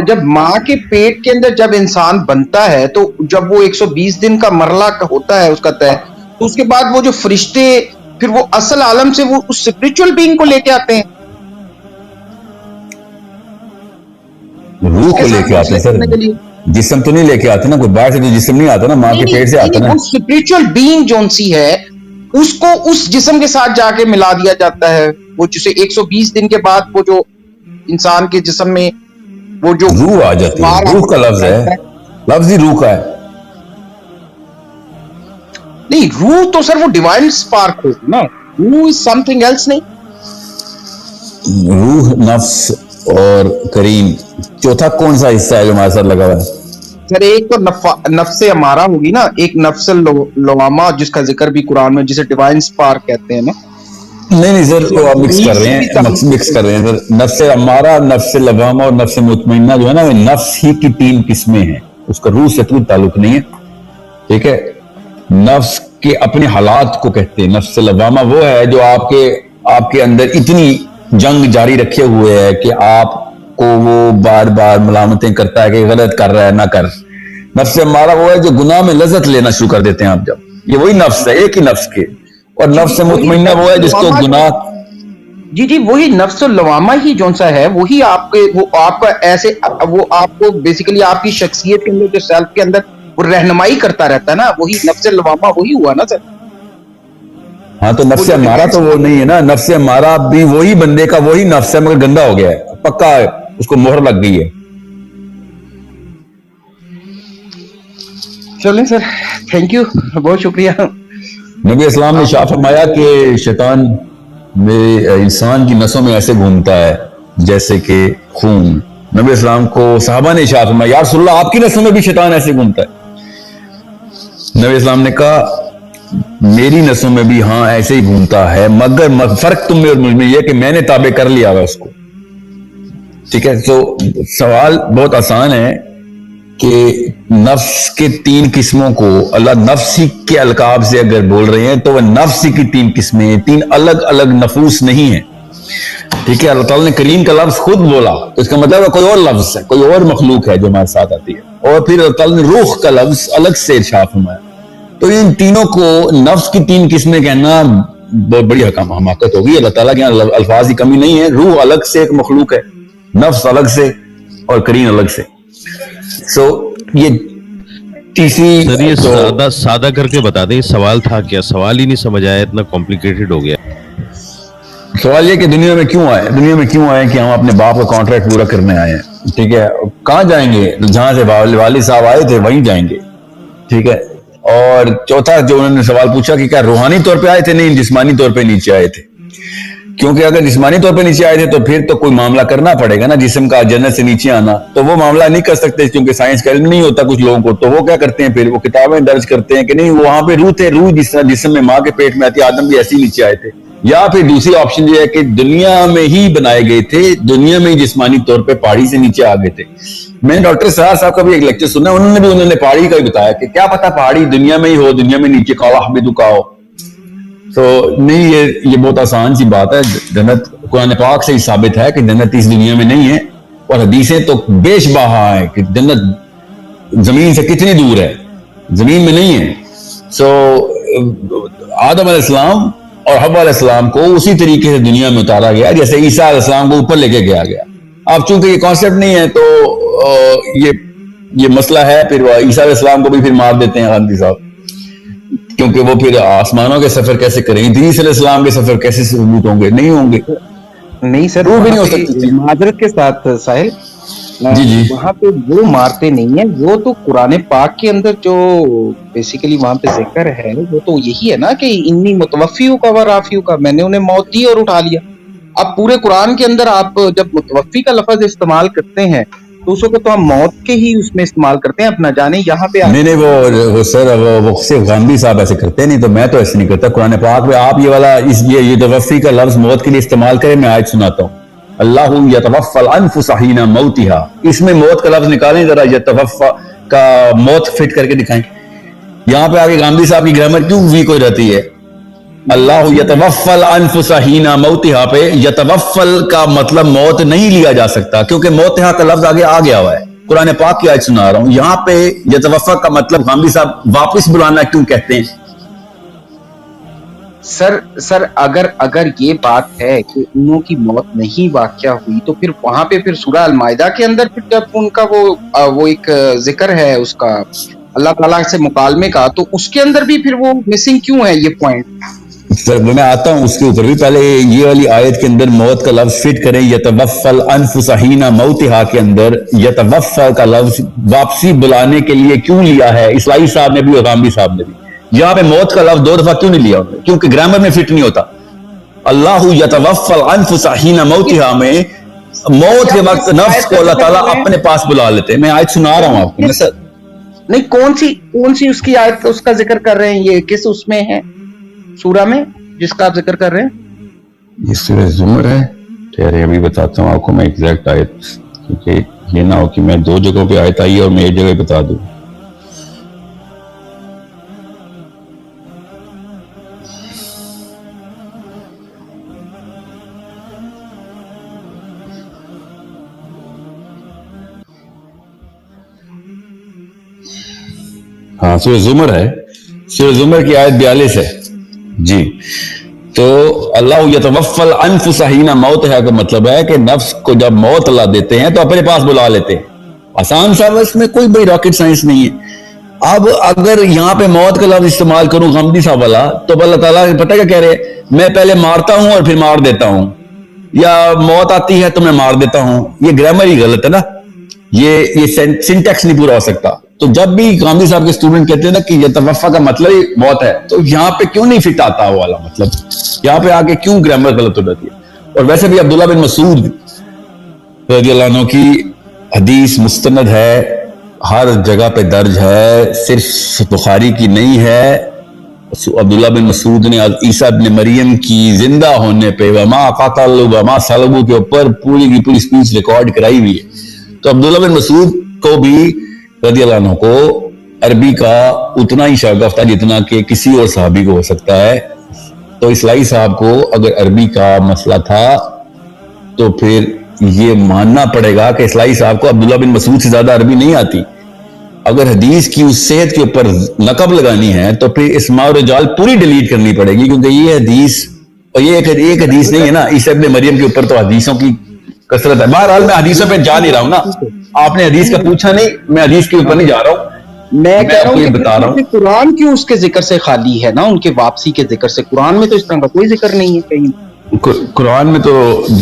جب ماں کے پیٹ کے اندر جب انسان بنتا ہے، تو جب وہ 120 دن کا مرحلہ ہوتا ہے اس کا طے، تو اس کے بعد وہ جو فرشتے پھر وہ اصل عالم سے وہ اس اسپرچل بینگ کو لے کے آتے ہیں،
روح کو لے کے آتے ہیں سر. جسم تو نہیں لے کے آتے نا، کوئی باہر سے تو جسم نہیں آتا نا، ماں کے پیٹ سے آتا نا.
اسپرچل بینگ جون سی ہے اس کو اس جسم کے ساتھ جا کے ملا دیا جاتا ہے، وہ جسے 120 دن کے بعد وہ جو انسان کے جسم میں وہ جو
روح آ جاتی ہے. روح کا لفظ ہے، لفظ ہی روح کا ہے.
نہیں، روح تو سر وہ ڈیوائن سپارک ہوگی نا، روح از سم تھنگ ایلس. نہیں،
روح، نفس اور کریم، چوتھا کون سا حصہ ہے جو ہمارے ساتھ لگا ہوا ہے؟
سر ایک تو نفس امارہ ہوگی نا، ایک نفس لوامہ جس کا ذکر بھی قرآن میں، جسے ڈیوائن سپارک کہتے ہیں نا.
نہیں سر، تو آپ مکس کر رہے ہیں سر. نفس امارہ، نفس لوامہ اور نفس مطمئنہ جو ہے نا، وہ نفس ہی کی 3 قسمیں ہیں. اس کا روح سے کوئی تعلق نہیں ہے. ٹھیک ہے. نفس کے اپنے حالات کو کہتے ہیں. نفس لوامہ وہ ہے جو آپ کے اندر اتنی جنگ جاری رکھے ہوئے ہے کہ آپ کو وہ بار بار ملامتیں کرتا ہے کہ غلط کر رہا ہے، نہ کر. نفس امارہ وہ ہے جو گناہ میں لذت لینا شروع کر دیتے ہیں آپ جب. یہ وہی نفس ہے، ایک ہی نفس کے. اور نفس مطمئنہ وہ ہے جس کو گناہ،
جی وہی نفس اللوامہ ہی جون سا ہے، وہی آپ کے، وہ آپ کا ایسے، وہ آپ کو بیسیکلی آپ کی شخصیت کے اندر، جو سیلف کے اندر وہ رہنمائی کرتا رہتا ہے نا، وہی نفس اللوامہ وہی ہوا نا سر.
ہاں تو نفس امارہ تو وہ نہیں ہے نا. نفس امارہ بھی وہی بندے کا وہی نفس ہے، مگر گندا ہو گیا ہے، پکا ہے، اس کو مہر لگ گئی ہے.
چلیں سر، تھینک یو، بہت شکریہ.
نبی اسلام نے شاہ فرمایا کہ شیطان انسان کی نسوں میں ایسے گھومتا ہے جیسے کہ خون. نبی اسلام کو صحابہ نے شاہ فرمایا، یا رسول اللہ آپ کی نسوں میں بھی شیطان ایسے گھومتا ہے؟ نبی اسلام نے کہا میری نسوں میں بھی ہاں ایسے ہی گھومتا ہے، مگر فرق تم میں اور مجھ میں یہ کہ میں نے تابع کر لیا ہوا اس کو. ٹھیک ہے. تو سوال بہت آسان ہے کہ نفس کے 3 قسموں کو اللہ نفس ہی کے القاب سے اگر بول رہے ہیں تو وہ نفس ہی کی 3 قسمیں ہیں، 3 الگ الگ نفوس نہیں ہیں. ٹھیک ہے. اللہ تعالیٰ نے کریم کا لفظ خود بولا تو اس کا مطلب ہے کوئی اور لفظ ہے، کوئی اور مخلوق ہے جو ہمارے ساتھ آتی ہے. اور پھر اللہ تعالیٰ نے روح کا لفظ الگ سے ارشاد فرمایا. تو ان تینوں کو نفس کی 3 قسمیں کہنا بہت بڑی حماقت ہوگی. اللہ تعالیٰ کے یہاں الفاظ کی کمی نہیں ہے. روح الگ سے ایک مخلوق ہے، نفس الگ سے، اور کریم الگ سے. سو یہ تیسری.
سر یہ سادہ کر کے بتا دیں، سوال تھا کیا؟ سوال ہی نہیں سمجھ آیا، اتنا کمپلیکیٹڈ ہو گیا.
سوال یہ کہ دنیا میں کیوں آئے کہ ہم اپنے باپ کا کانٹریکٹ پورا کرنے آئے ہیں. ٹھیک ہے. کہاں جائیں گے؟ جہاں سے والد صاحب آئے تھے وہیں جائیں گے. ٹھیک ہے. اور چوتھا جو انہوں نے سوال پوچھا کہ کیا روحانی طور پہ آئے تھے؟ نہیں، جسمانی طور پہ نیچے آئے تھے. کیونکہ اگر جسمانی طور پہ نیچے آئے تھے تو پھر تو کوئی معاملہ کرنا پڑے گا نا. جسم کا جنت سے نیچے آنا تو وہ معاملہ نہیں کر سکتے کیونکہ سائنس کا علم نہیں ہوتا کچھ لوگوں کو. تو وہ کیا کرتے ہیں؟ پھر وہ کتابیں درج کرتے ہیں کہ نہیں، وہاں پہ روح تھے. روح جس طرح جسم میں ماں کے پیٹ میں آتی، آدم بھی ایسے ہی نیچے آئے تھے. یا پھر دوسری آپشن یہ ہے کہ دنیا میں ہی بنائے گئے تھے، دنیا میں ہی جسمانی طور پہ پہاڑی سے نیچے آ گئے تھے. میں نے ڈاکٹر سرار صاحب کا بھی ایک لیکچر سنا، انہوں نے پہاڑی کا بھی بتایا کہ کیا پتا پہاڑی دنیا میں ہی ہو، دنیا میں نیچے کا ہو. تو نہیں، یہ بہت آسان سی بات ہے. جنت قرآن پاک سے ہی ثابت ہے کہ جنت اس دنیا میں نہیں ہے، اور حدیثیں تو بے شباہہ ہیں کہ جنت زمین سے کتنی دور ہے، زمین میں نہیں ہے. سو آدم علیہ السلام اور حوا علیہ السلام کو اسی طریقے سے دنیا میں اتارا گیا جیسے عیسیٰ علیہ السلام کو اوپر لے کے گیا. اب چونکہ یہ کانسیپٹ نہیں ہے تو یہ مسئلہ ہے. پھر عیسیٰ علیہ السلام کو بھی پھر مار دیتے ہیں غاندھی صاحب، کیونکہ وہ پھر آسمانوں کے سفر کیسے کریں گے؟ ادریس علیہ السلام کے سفر کیسے ثبوت ہوں گے؟ نہیں ہوں گے.
نہیں سر،
روح بھی نہیں ہو سکتی.
معذرت کے ساتھ ساحل،
جی
وہاں پہ وہ مارتے نہیں ہیں. وہ تو قرآن پاک کے اندر جو بیسیکلی وہاں پہ ذکر ہے وہ تو یہی ہے نا کہ انی متوفیوں کا و رافیوں کا، میں نے انہیں موت دی اور اٹھا لیا. اب پورے قرآن کے اندر آپ جب متوفی کا لفظ استعمال کرتے ہیں تو اس وقت تو ہم موت کے ہی اس میں استعمال کرتے ہیں. اپنا جانے یہاں پہ
نہیں وہ سر وہ صرف غامدی صاحب ایسے کرتے نہیں، تو میں تو ایسے نہیں کرتا. قرآن پاک میں آپ یہ والا یہ توفی کا لفظ موت کے لیے استعمال کریں. میں آیت سناتا ہوں. اللہ یتوفی الانفس حین موتها، اس میں موت کا لفظ نکالیں ذرا، یتوفی کا موت فٹ کر کے دکھائیں. یہاں پہ آگے غامدی صاحب کی گرامر کیوں ویک ہو جاتی ہے؟ اللہ یتوفی الانفس حین موتها پہ یتوفی کا مطلب موت نہیں لیا جا سکتا، کیونکہ موتها کا لفظ آگے آ گیا ہوا ہے. قرآن پاک کی آیت سنا رہا ہوں. یہاں پہ یتوفی کا مطلب غامدی صاحب واپس بلانا کیوں کہتے ہیں؟
سر اگر یہ بات ہے کہ انہوں کی موت نہیں واقع ہوئی تو پھر وہاں پہ پھر سورہ المائدہ کے اندر پھر جب ان کا وہ ایک ذکر ہے اس کا اللہ تعالیٰ سے مکالمے کا، تو اس کے اندر بھی پھر وہ مسنگ کیوں ہے یہ پوائنٹ؟
سر میں آتا ہوں اس کے اوپر بھی. پہلے یہ والی آیت کے اندر موت کا لفظ فٹ کریں. یتوفی الانفس حین موتها کے اندر یتوفی کا لفظ واپسی بلانے کے لیے کیوں لیا ہے اسلائی صاحب نے بھی اور غامدی صاحب نے بھی؟ یہاں پہ موت کا لفظ 2 دفعہ کیوں نہیں لیا؟ کیونکہ گرامر میں فٹ نہیں ہوتا. اللہ یتوفی الانفس حین موتها میں موت کے وقت نفس کو اللہ تعالیٰ اپنے پاس بلا لیتے. میں آیت سنا رہا ہوں آپ کو.
نہیں، کون سی اس کی آیت اس کا ذکر کر رہے ہیں؟ یہ کس اس میں ہے سورہ میں جس کا آپ ذکر کر رہے ہیں؟
یہ سورہ زمر ہے. ٹھہرے ابھی بتاتا ہوں آپ کو میں ایگزیکٹ آیت, کیونکہ یہ نہ ہو کہ میں دو جگہوں پہ آیت آئی ہے اور میں ایک جگہ بتا دوں. ہاں سورہ زمر ہے, سورہ زمر کی آیت 42 ہے جی. تو اللہ یتوفی الانفس حین موتہا کا مطلب ہے کہ نفس کو جب موت اللہ دیتے ہیں تو اپنے پاس بلا لیتے ہیں. آسان سا, اس میں کوئی بڑی راکٹ سائنس نہیں ہے. اب اگر یہاں پہ موت کا لفظ استعمال کروں غمدی صاحب والا, تو اللہ تعالیٰ پتہ کیا کہہ رہے ہیں, میں پہلے مارتا ہوں اور پھر مار دیتا ہوں, یا موت آتی ہے تو میں مار دیتا ہوں. یہ گرامر ہی غلط ہے نا, یہ سنٹیکس نہیں پورا ہو سکتا. تو جب بھی غامدی صاحب کے اسٹوڈنٹ کہتے ہیں نا کہ یتوفی کا مطلب ہی موت ہے, تو یہاں پہ کیوں نہیں فٹ آتا وہ والا مطلب, یہاں پہ آگے کیوں گرامر غلط ہو جاتی ہے. اور ویسے بھی عبداللہ بن مسعود رضی اللہ عنہ کی حدیث مستند ہے, ہر جگہ پہ درج ہے, صرف بخاری کی نہیں ہے. عبداللہ بن مسعود نے عیسیٰ ابن مریم کی زندہ ہونے پہ وما قتلوا وما صلبوا کے اوپر پوری کی پوری اسپیچ ریکارڈ کرائی ہوئی ہے. تو عبداللہ بن مسعود کو بھی رضی اللہ عنہ کو عربی کا اتنا ہی شغف تھا جتنا کہ کسی اور صحابی کو ہو سکتا ہے. تو اسلائی صاحب کو اگر عربی کا مسئلہ تھا تو پھر یہ ماننا پڑے گا کہ اسلائی صاحب کو عبداللہ بن مسعود سے زیادہ عربی نہیں آتی. اگر حدیث کی اس صحت کے اوپر لقب لگانی ہے تو پھر اسماء و رجال پوری ڈیلیٹ کرنی پڑے گی, کیونکہ یہ حدیث, اور یہ ایک حدیث نہیں ہے نا عیسیٰ ابن مریم کے اوپر, تو حدیثوں کی کثرت ہے. بہرحال میں حدیثوں پہ جا نہیں رہا ہوں نا, آپ نے حدیث کا پوچھا نہیں, میں حدیث کے اوپر نہیں جا رہا ہوں,
میں کہہ رہا ہوں
یہ بتا رہا ہوں.
قرآن کیوں اس کے ذکر سے خالی ہے نا, ان کے واپسی کے ذکر سے. قرآن میں تو اس طرح کا کوئی ذکر نہیں ہے کہیں.
قرآن میں تو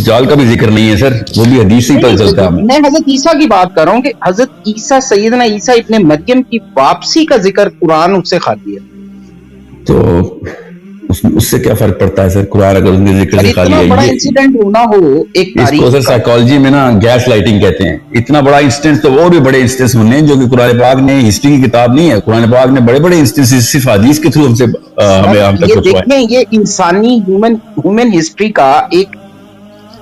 جال کا بھی ذکر نہیں ہے سر, وہ بھی حدیث سے ہی پتہ چلتا ہے.
میں حضرت عیسیٰ کی بات کر رہا ہوں کہ حضرت عیسیٰ, سیدنا عیسیٰ ابن مریم کی واپسی کا ذکر قرآن اس سے خالی ہے. تو
اس سے کیا فرق پڑتا ہے سر, قرآن اگر ان کے ذکر سے خالی ہے.
اتنا بڑا انسیڈنٹ ہونا ہو ایک
اس کو سر سائیکالوجی میں نا گیس لائٹنگ کہتے ہیں. اتنا بڑا انسٹنس تو اور بھی بڑے انسٹنس ہونے ہیں جو کہ قرآن پاک نے, ہسٹری کی کتاب نہیں ہے, قرآن پاک نے بڑے بڑے انسٹنس صرف حدیث کے تھرو ہم سے ہم تک
یہ دیکھیں, یہ انسانی ہیومن ہسٹری کا ایک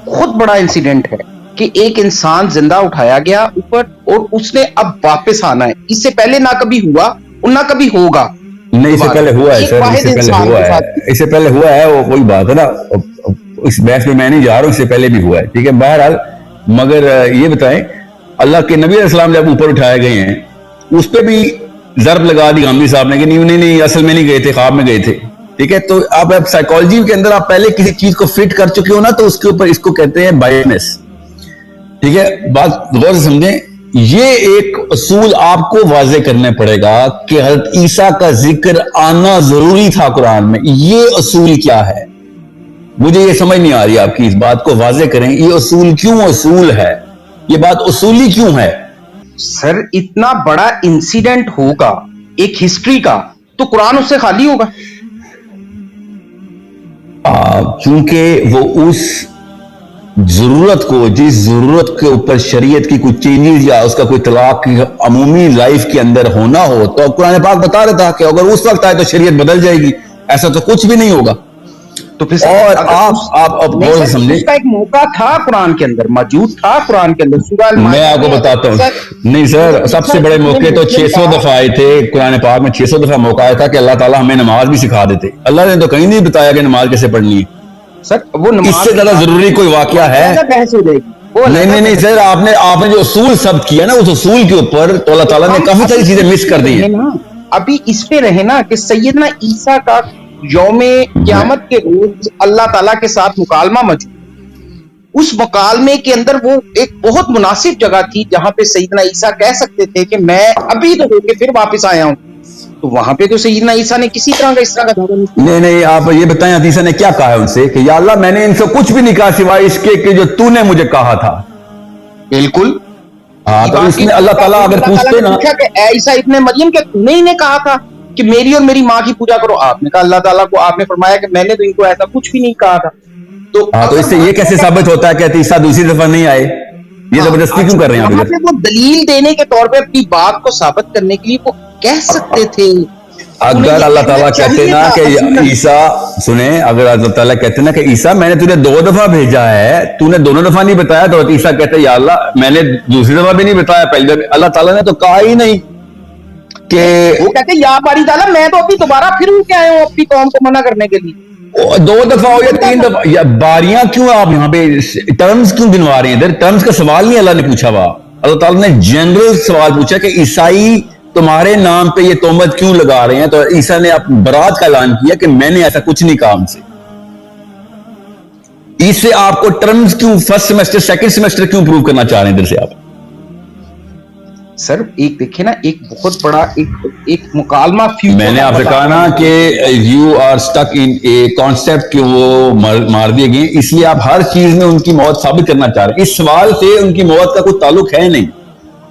بہت بڑا انسیڈنٹ ہے کہ ایک انسان زندہ اٹھایا گیا اوپر, اور اس نے اب واپس آنا ہے. اس سے پہلے نہ کبھی ہوا اور نہ کبھی ہوگا.
نہیں, اس سے پہلے ہوا ہے سر, اس سے پہلے ہوا ہے, اس سے پہلے ہوا ہے, وہ کوئی بات ہے نا, اس بحث میں نہیں جا رہا ہوں, اس سے پہلے بھی ہوا ہے, ٹھیک ہے. بہرحال مگر یہ بتائیں, اللہ کے نبی علیہ السلام جب اوپر اٹھائے گئے ہیں اس پہ بھی ضرب لگا دی غامدی صاحب نے کہ نہیں اصل میں نہیں گئے تھے, خواب میں گئے تھے, ٹھیک ہے. تو آپ سائیکالوجی کے اندر آپ پہلے کسی چیز کو فٹ کر چکے ہو نا, تو اس کے اوپر اس کو کہتے ہیں بائسنس, ٹھیک ہے. بات غور سے سمجھیں, یہ ایک اصول آپ کو واضح کرنا پڑے گا کہ حضرت عیسیٰ کا ذکر آنا ضروری تھا قرآن میں. یہ اصول کیا ہے, مجھے یہ سمجھ نہیں آ رہی, آپ کی اس بات کو واضح کریں. یہ اصول کیوں اصول ہے, یہ بات اصولی کیوں ہے
سر؟ اتنا بڑا انسیڈنٹ ہوگا ایک ہسٹری کا, تو قرآن اس سے خالی ہوگا.
چونکہ وہ اس ضرورت کو, جس ضرورت کے اوپر شریعت کی کوئی چینجز یا اس کا کوئی طلاق عمومی لائف کے اندر ہونا ہو, تو قرآن پاک بتا رہا تھا کہ اگر اس وقت آئے تو شریعت بدل جائے گی. ایسا تو کچھ بھی نہیں ہوگا.
تو پھر
اور آپ غور سے سمجھیں,
اس کا ایک موقع تھا قرآن کے اندر, موجود تھا قرآن کے اندر.
میں آپ کو بتاتا ہوں, نہیں سر, سب سے بڑے موقع تو 600 دفعہ آئے تھے قرآن پاک میں. 600 دفعہ موقع آیا تھا کہ اللہ تعالیٰ ہمیں نماز بھی سکھا دیتے. اللہ نے تو کہیں نہیں بتایا کہ نماز کیسے پڑھنی ہے.
سر وہ
اس سے زیادہ ضروری کوئی واقعہ ہے؟ نہیں سر, آپ نے جو اصول ثبت کیا نا, اس اصول کے اوپر تو اللہ تعالیٰ نے کافی ساری چیزیں مس کر دی ہیں.
ابھی اس پہ رہے نا کہ سیدنا عیسیٰ کا یوم قیامت کے روز اللہ تعالیٰ کے ساتھ مکالمہ موجود. اس مکالمے کے اندر وہ ایک بہت مناسب جگہ تھی جہاں پہ سیدنا عیسیٰ کہہ سکتے تھے کہ میں ابھی تو ہو کے پھر واپس آیا ہوں. تو وہاں پہ تو سیدنا عیسیٰ نے کسی طرح کا اس طرح کا دعویٰ
نہیں, آپ یہ بتائیں حدیث نے کیا کہا ہے ان سے کہ یا اللہ میں نے ان سے کچھ بھی نہیں کہا سوائے اس کے کہ جو تو نے مجھے کہا تھا.
بالکل.
ہاں, تو اس نے اللہ تعالیٰ اگر پوچھتے نا
کہ اے عیسیٰ ابن مریم کہ تو نے انہیں کہا تھا کہ میری اور میری ماں کی پوجا کرو, آپ نے کہا اللہ تعالیٰ کو, آپ نے فرمایا کہ میں نے تو ان کو ایسا کچھ بھی نہیں کہا تھا.
تو اس سے یہ کیسے ثابت ہوتا ہے کہ عیسیٰ دوسری دفعہ نہیں آئے؟ یہ زبردستی کیوں کر رہے ہیں؟
وہ دلیل دینے کے طور پہ اپنی بات کو ثابت کرنے کے لیے وہ کہہ سکتے تھے
اگر اللہ تعالیٰ کہتے نا کہ عیسیٰ سنیں، اگر اللہ تعالیٰ کہتے نا کہ عیسیٰ میں نے تجھے 2 دفعہ بھیجا ہے، تو نے دونوں دفعہ نہیں بتایا، تو عیسیٰ کہتے یا اللہ میں نے دوسری دفعہ بھی نہیں بتایا، پہلی دفعہ اللہ تعالیٰ نے تو کہا ہی نہیں کہ
وہ کہتے یا باری تعالیٰ میں تو ابھی دوبارہ پھر کے آیا ہوں اپنی قوم کو منع کرنے کے لیے،
2 دفعہ ہو یا 3 دفعہ یا باریاں کیوں آپ یہاں پہ ٹرمز کیوں گنوا رہے ہیں؟ ادھر ٹرمز کا سوال نہیں اللہ نے پوچھا، ہوا اللہ تعالیٰ نے جنرل سوال پوچھا کہ عیسائی تمہارے نام پہ یہ تہمت کیوں لگا رہے ہیں؟ تو عیسیٰ نے برات کا اعلان کیا کہ میں نے ایسا کچھ نہیں کہا ہم سے۔ اس سے آپ کو ٹرمز کیوں فرسٹ سیمسٹر سیکنڈ سیمسٹر کیوں پروو کرنا چاہ رہے ہیں ادھر سے آپ؟
سر ایک دیکھیں نا، ایک بہت بڑا ایک مکالمہ
میں نے آپ سے کہا نا کہ you are stuck in a concept کہ وہ مار دیے گئے، اس لیے آپ ہر چیز میں ان کی موت ثابت کرنا چاہ رہے ہیں۔ اس سوال سے ان کی موت کا کوئی تعلق ہے نہیں۔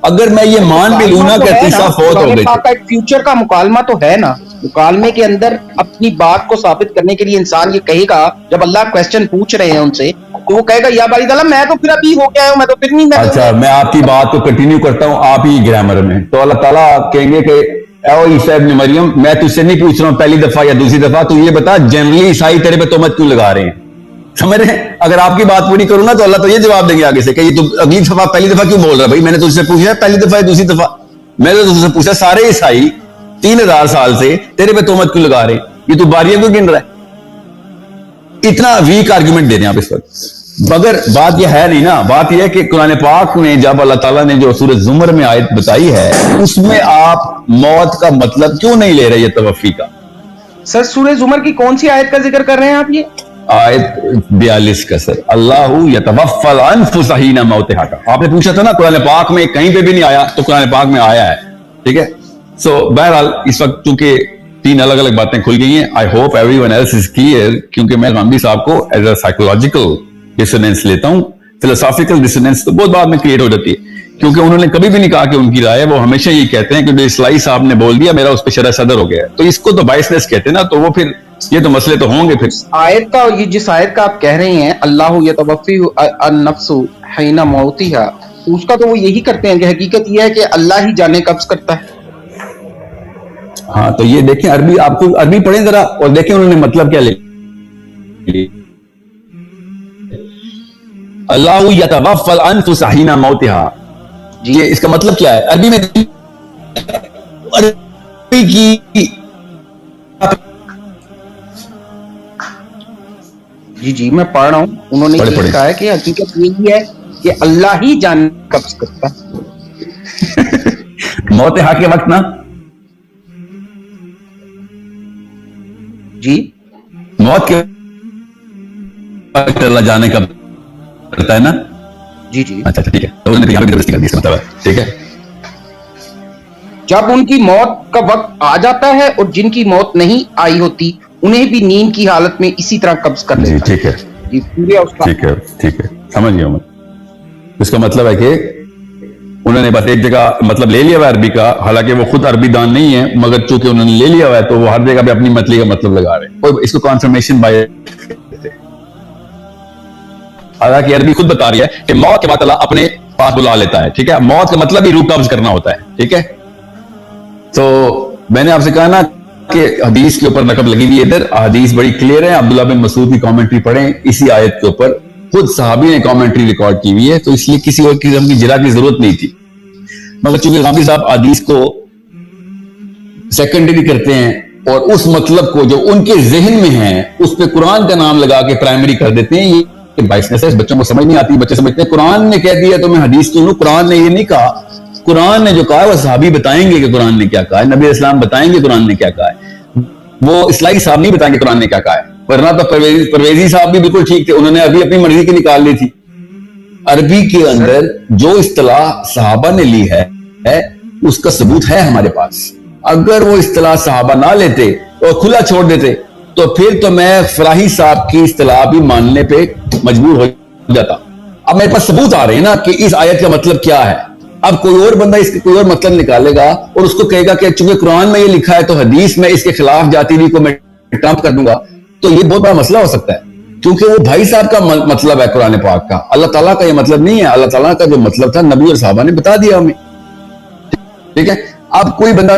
اگر میں یہ مان بھی لوں نا کہ عیسیٰ فوت ہو گئے تھے،
ایک فیوچر کا مکالمہ تو ہے نا، مکالمے کے اندر اپنی بات کو ثابت کرنے کے لیے انسان یہ کہے گا، جب اللہ کوسچن پوچھ رہے ہیں ان سے تو وہ کہے گا یا باری تعالیٰ میں تو پھر ابھی ہو کے آیا ہوں، میں تو پھر نہیں۔
اچھا میں آپ کی بات کو کنٹینیو کرتا ہوں آپ ہی گرامر میں، تو اللہ تعالیٰ کہیں گے کہ اے عیسیٰ ابن مریم میں تجھ سے نہیں پوچھ رہا ہوں پہلی دفعہ یا دوسری دفعہ، تو یہ بتا جنرلی عیسائی تیرے پہ تہمت کیوں لگا رہے ہیں؟ سمجھ رہے ہیں؟ اگر آپ کی بات پوری کروں نا تو اللہ تو یہ جواب دیں گے آگے سے کہ یہ تو اگلی دفعہ پہلی دفعہ کیوں بول رہا ہے؟ بھائی میں نے تجھ سے پوچھا پہلی دفعہ یا دوسری دفعہ، میں نے تجھ سے پوچھا سارے عیسائی 3000 سال سے تیرے پہ تہمت کیوں لگا رہے ہیں؟ یہ تو باریاں کیوں گن رہا ہے؟ اتنا ویک آرگیومنٹ دے رہے ہیں آپ اس وقت، مگر بات یہ ہے نہیں نا۔ بات یہ ہے کہ قرآن پاک میں جب اللہ تعالیٰ نے جو سورۃ زمر میں آیت بتائی ہے اس میں آپ موت کا مطلب کیوں نہیں لے رہے یہ توفی کا؟
سر سورہ زمر کی کون سی آیت کا ذکر کر رہے ہیں آپ؟ یہ
آیت 42 کا سر، اللہ یتوفی الانفس حین موتہا کا آپ نے پوچھا تھا نا، قرآن پاک میں کہیں پہ بھی نہیں آیا تو قرآن پاک میں آیا ہے، ٹھیک ہے؟ سو بہرحال اس وقت چونکہ 3 الگ الگ باتیں کھل گئی ہیں، I hope everyone else is clear, کیونکہ میں غامدی صاحب کو ایز اے سائیکولوجیکل ڈسوننس لیتا ہوں، فلسافیکل ڈسوننس تو بہت بعد میں کریٹ ہو جاتی ہے، کیونکہ انہوں نے کبھی بھی نہیں کہا کہ ان کی رائے، وہ ہمیشہ یہ کہتے ہیں کہ جو اسلائی صاحب نے بول دیا میرا اس پہ شرح صدر ہو گیا ہے، تو اس کو تو بائسنس کہتے ہیں نا، تو وہ پھر یہ تو مسئلے تو ہوں گے۔ پھر
آیت کا یہ جس آیت کا آپ کہہ رہے ہیں اللہ یتوفی النفس حین موتہا، اس کا تو وہ یہی کرتے ہیں کہ حقیقت یہ ہے کہ اللہ ہی جانے قبض کرتا ہے۔
ہاں تو یہ دیکھیں عربی، آپ کو عربی پڑھیں ذرا اور دیکھیں انہوں نے مطلب کیا لے، اللہ یتوفی الانفس حین موتہا، یہ اس کا مطلب کیا ہے عربی میں؟ عربی کی
جی میں پڑھ رہا ہوں، انہوں نے یہ کہا ہے کہ حقیقت یہی ہے کہ اللہ ہی جان قبض کرتا ہے۔
موتہا کے وقت نا
جی
موت کے وقت اللہ جانے کا کرتا ہے نا؟
جی
اچھا ٹھیک ہے، تو انہوں نے یہاں پہ درستی کر دی اس کا مطلب ہے، ٹھیک ہے؟
جب ان کی موت کا وقت آ جاتا ہے اور جن کی موت نہیں آئی ہوتی انہیں بھی نیند کی حالت میں اسی طرح قبض کر لیتا ہے۔
ٹھیک ہے،
جی پورے اس کا
ٹھیک ہے سمجھ گیا میں۔ اس کا مطلب ہے کہ انہوں نے بس ایک جگہ مطلب لے لیا ہوا عربی کا، حالانکہ وہ خود عربی دان نہیں ہے، مگر چونکہ انہوں نے لے لیا ہوا ہے تو وہ ہر جگہ پہ اپنی مطلب کا مطلب لگا رہے ہیں، اس کو کانفرمیشن بائی، حالانکہ عربی خود بتا رہی ہے کہ موت کے بعد اللہ اپنے پاس بلا لیتا ہے، ٹھیک ہے؟ موت کا مطلب ہی روح قبض کرنا ہوتا ہے، ٹھیک ہے؟ تو میں نے آپ سے کہا نا کہ حدیث کے اوپر نقب لگی ہوئی، ادھر حدیث بڑی کلیئر ہے، عبداللہ بن مسعود کی کامنٹری پڑھیں اسی آیت کے اوپر، خود صحابی نے کامنٹری ریکارڈ کی ہوئی ہے، تو اس لیے کسی اور قسم کی جرا کی ضرورت نہیں تھی، مگر چونکہ غامدی صاحب حدیث کو سیکنڈری کرتے ہیں اور اس مطلب کو جو ان کے ذہن میں ہے اس پہ قرآن کا نام لگا کے پرائمری کر دیتے ہیں، یہ بائسنس ہے، بچوں کو سمجھ نہیں آتی، بچے سمجھتے ہیں قرآن نے کہہ دیا تو میں حدیث کیوں لوں، قرآن نے یہ نہیں کہا، قرآن نے جو کہا ہے وہ صحابی بتائیں گے کہ قرآن نے کیا کہا ہے، نبی اسلام بتائیں گے قرآن نے کیا کہا ہے، وہ اسلائی صاحب نہیں بتائیں گے قرآن نے کیا کہا ہے، ورنہ تو پرویزی صاحب بھی بالکل ٹھیک تھے، انہوں نے ابھی اپنی مرضی کی نکال لی تھی۔ عربی کے اندر جو اصطلاح صحابہ نے لی ہے اس کا ثبوت ہے ہمارے پاس، اگر وہ اصطلاح صحابہ نہ لیتے اور کھلا چھوڑ دیتے تو پھر تو میں فلاحی صاحب کی اصطلاح بھی ماننے پہ مجبور ہو جاتا۔ اب میرے پاس ثبوت آ رہے ہیں نا کہ اس آیت کا مطلب کیا ہے، اب کوئی اور بندہ اس کے کوئی اور مطلب نکالے گا اور اس کو کہے گا کہ چونکہ قرآن میں یہ لکھا ہے تو حدیث میں اس کے خلاف جاتی ہوئی کو میں ٹرمپ کر دوں گا، تو یہ بہت بڑا مسئلہ ہو سکتا ہے، کیونکہ وہ بھائی صاحب کا مطلب ہے قرآن پاک کا، اللہ تعالیٰ کا یہ مطلب نہیں ہے، اللہ تعالیٰ کا جو مطلب تھا نبی اور صحابہ نے بتا دیا ہمیں، ٹھیک ہے؟ اب کوئی بندہ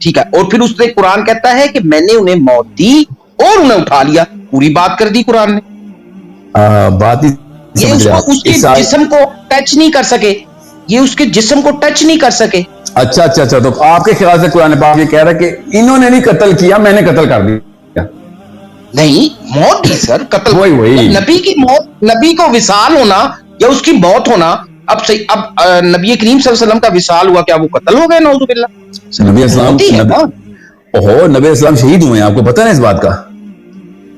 ٹھیک ہے. اور پھر اس نے قرآن کہتا ہے کہ میں نے انہیں موت دی اور انہیں اٹھا لیا. پوری بات کر دی قرآن نے.
بات ہی
یہ اس کے جسم کو ٹچ نہیں کر سکے, یہ اس کے جسم کو ٹچ نہیں کر سکے.
اچھا تو آپ کے خیال سے قرآن پاک یہ کہہ رہا ہے کہ انہوں نے نہیں قتل کیا, میں نے قتل کر دیا؟
نہیں, موت دی سر, قتل.
وہی
نبی کی موت, نبی کو وصال ہونا یا اس کی موت ہونا. اب نبی کریم صلی اللہ علیہ وسلم کا وصال ہوا, کیا وہ قتل ہو گئے؟ نعوذ باللہ.
نبی اسلام شہید ہوئے ہیں, آپ کو پتہ ہے اس بات کا؟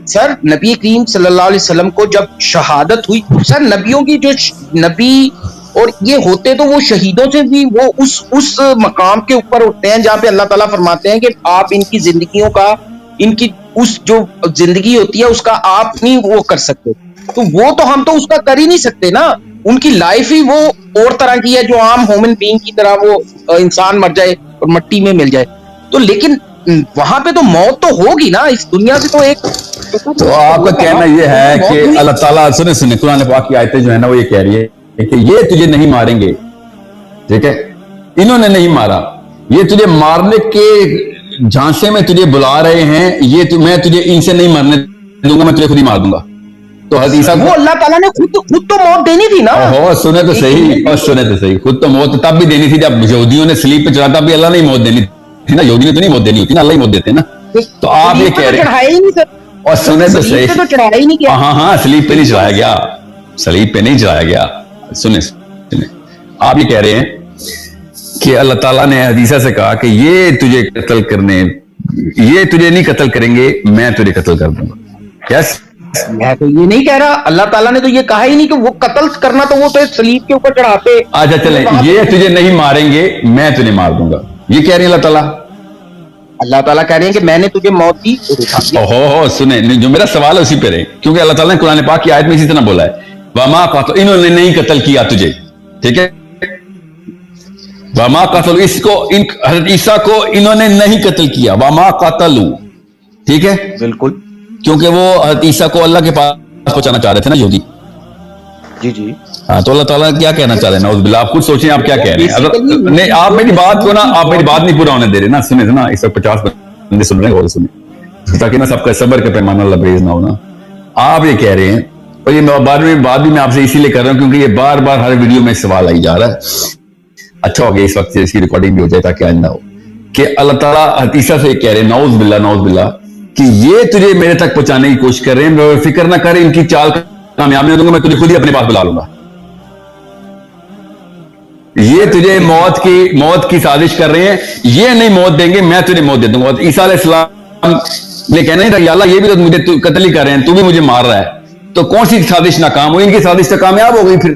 سر نبی کریم صلی اللہ علیہ وسلم کو جب شہادت ہوئی, سر نبیوں کی جو نبی اور یہ ہوتے تو وہ شہیدوں سے بھی وہ اس مقام کے اوپر ہوتے ہیں جہاں پہ اللہ تعالیٰ فرماتے ہیں کہ آپ ان کی زندگیوں کا, ان کی اس جو زندگی ہوتی ہے اس کا آپ نہیں وہ کر سکتے. تو وہ تو ہم تو اس کا کر ہی نہیں سکتے نا. ان کی لائف ہی وہ اور طرح کی ہے, جو عام ہیومن بینگ کی طرح وہ انسان مر جائے اور مٹی میں مل جائے. تو لیکن وہاں پہ تو موت تو ہوگی نا, اس دنیا سے تو ایک.
تو آپ کا کہنا یہ ہے کہ اللہ تعالیٰ سنے قرآن پاک کی آیتیں جو ہے نا وہ یہ کہہ رہی ہے کہ یہ تجھے نہیں ماریں گے, ٹھیک ہے, انہوں نے نہیں مارا, یہ تجھے مارنے کے جھانسے میں تجھے بلا رہے ہیں, یہ میں تجھے ان سے نہیں مرنے دوں گا, میں تجھے خود ہی مار دوں گا. تو حدیث
وہ اللہ تعالیٰ نے خود تو موت دینی تھی نا.
سنے تو صحیح, خود تو موت تب بھی دینی تھی جب یہودیوں نے سلیب پہ چڑھا, تب بھی اللہ نے موت دینی تھی نا. یہودی نے تو نہیں موت دینی ہوتی نا, اللہ ہی موت دیتے نا. تو آپ یہ کہہ رہے ہیں, اور سنے تو صحیح, ہاں سلیب پہ نہیں چڑھایا گیا, سلیب پہ نہیں چڑھایا گیا. سنے آپ یہ کہہ رہے ہیں کہ اللہ تعالیٰ نے حدیثہ سے کہا کہ یہ تجھے قتل کرنے, یہ تجھے نہیں قتل کریں گے, میں تجھے قتل کر دوں گا. یس,
میں تو یہ نہیں کہہ رہا, اللہ تعالیٰ نے تو یہ کہا ہی نہیں کہ وہ قتل کرنا, تو وہ تو سلیب کے اوپر چڑھاتے.
اچھا چلیں, یہ تجھے نہیں ماریں گے, میں تجھے مار دوں گا, یہ کہہ رہے ہیں اللہ تعالیٰ.
اللہ تعالیٰ کہہ رہے ہیں کہ میں نے تجھے موت دی.
سنیں, جو میرا سوال ہے اسی پہ رہے, کیونکہ اللہ تعالیٰ نے قرآن پاک کی آیت میں اسی طرح بولا ہے, وما قتل, انہوں نے نہیں قتل کیا تجھے, ٹھیک ہے, وما قتل, اس کو حضرت عیسیٰ کو انہوں نے نہیں قتل کیا, وما قتلوا, ٹھیک ہے,
بالکل,
کیونکہ وہ حضرت عیسیٰ کو اللہ کے پاس پہنچانا چاہ رہے تھے نا یہودی.
جی
ہاں, تو اللہ تعالیٰ کیا کہنا چاہ رہے ہیں؟ نعوذ باللہ, آپ خود سوچیں آپ کیا کہہ رہے ہیں. نہیں, آپ میری بات کو نا, آپ میری بات نہیں پورا ہونے دے رہے نا. سنیں نا, اس وقت 50 بندے سن رہے ہیں, اور سنیں تاکہ نا سب کا صبر کا پیمانہ لبریز نہ ہونا. آپ یہ کہہ رہے ہیں, اور یہ بات بھی میں آپ سے اسی لیے کر رہا ہوں کیونکہ یہ بار بار ہر ویڈیو میں سوال آئی جا رہا ہے. اچھا ہو گیا اس وقت سے اس کی ریکارڈنگ بھی ہو جائے تاکہ آئندہ ہو, کہ اللہ تعالیٰ حدیثہ سے کہہ رہے ہیں, نعوذ باللہ, کہ یہ تجھے میرے تک پہنچانے کی کوشش کر رہے ہیں, فکر نہ کرے, ان کی چال کامیاب نہیں دوں گا, میں تجھے خود ہی اپنے پاس بلا لوں گا. یہ تجھے موت کی سازش کر رہے ہیں, یہ نہیں موت دیں گے, میں تجھے موت دے دوں گا. عیسیٰ علیہ السلام نے کہنا ہی تھا, یا اللہ یہ بھی تو مجھے قتل ہی کر رہے ہیں, تو بھی مجھے مار رہا ہے, تو کون سی سازش ناکام ہوئی؟ ان کی سازش تو کامیاب ہو گئی. پھر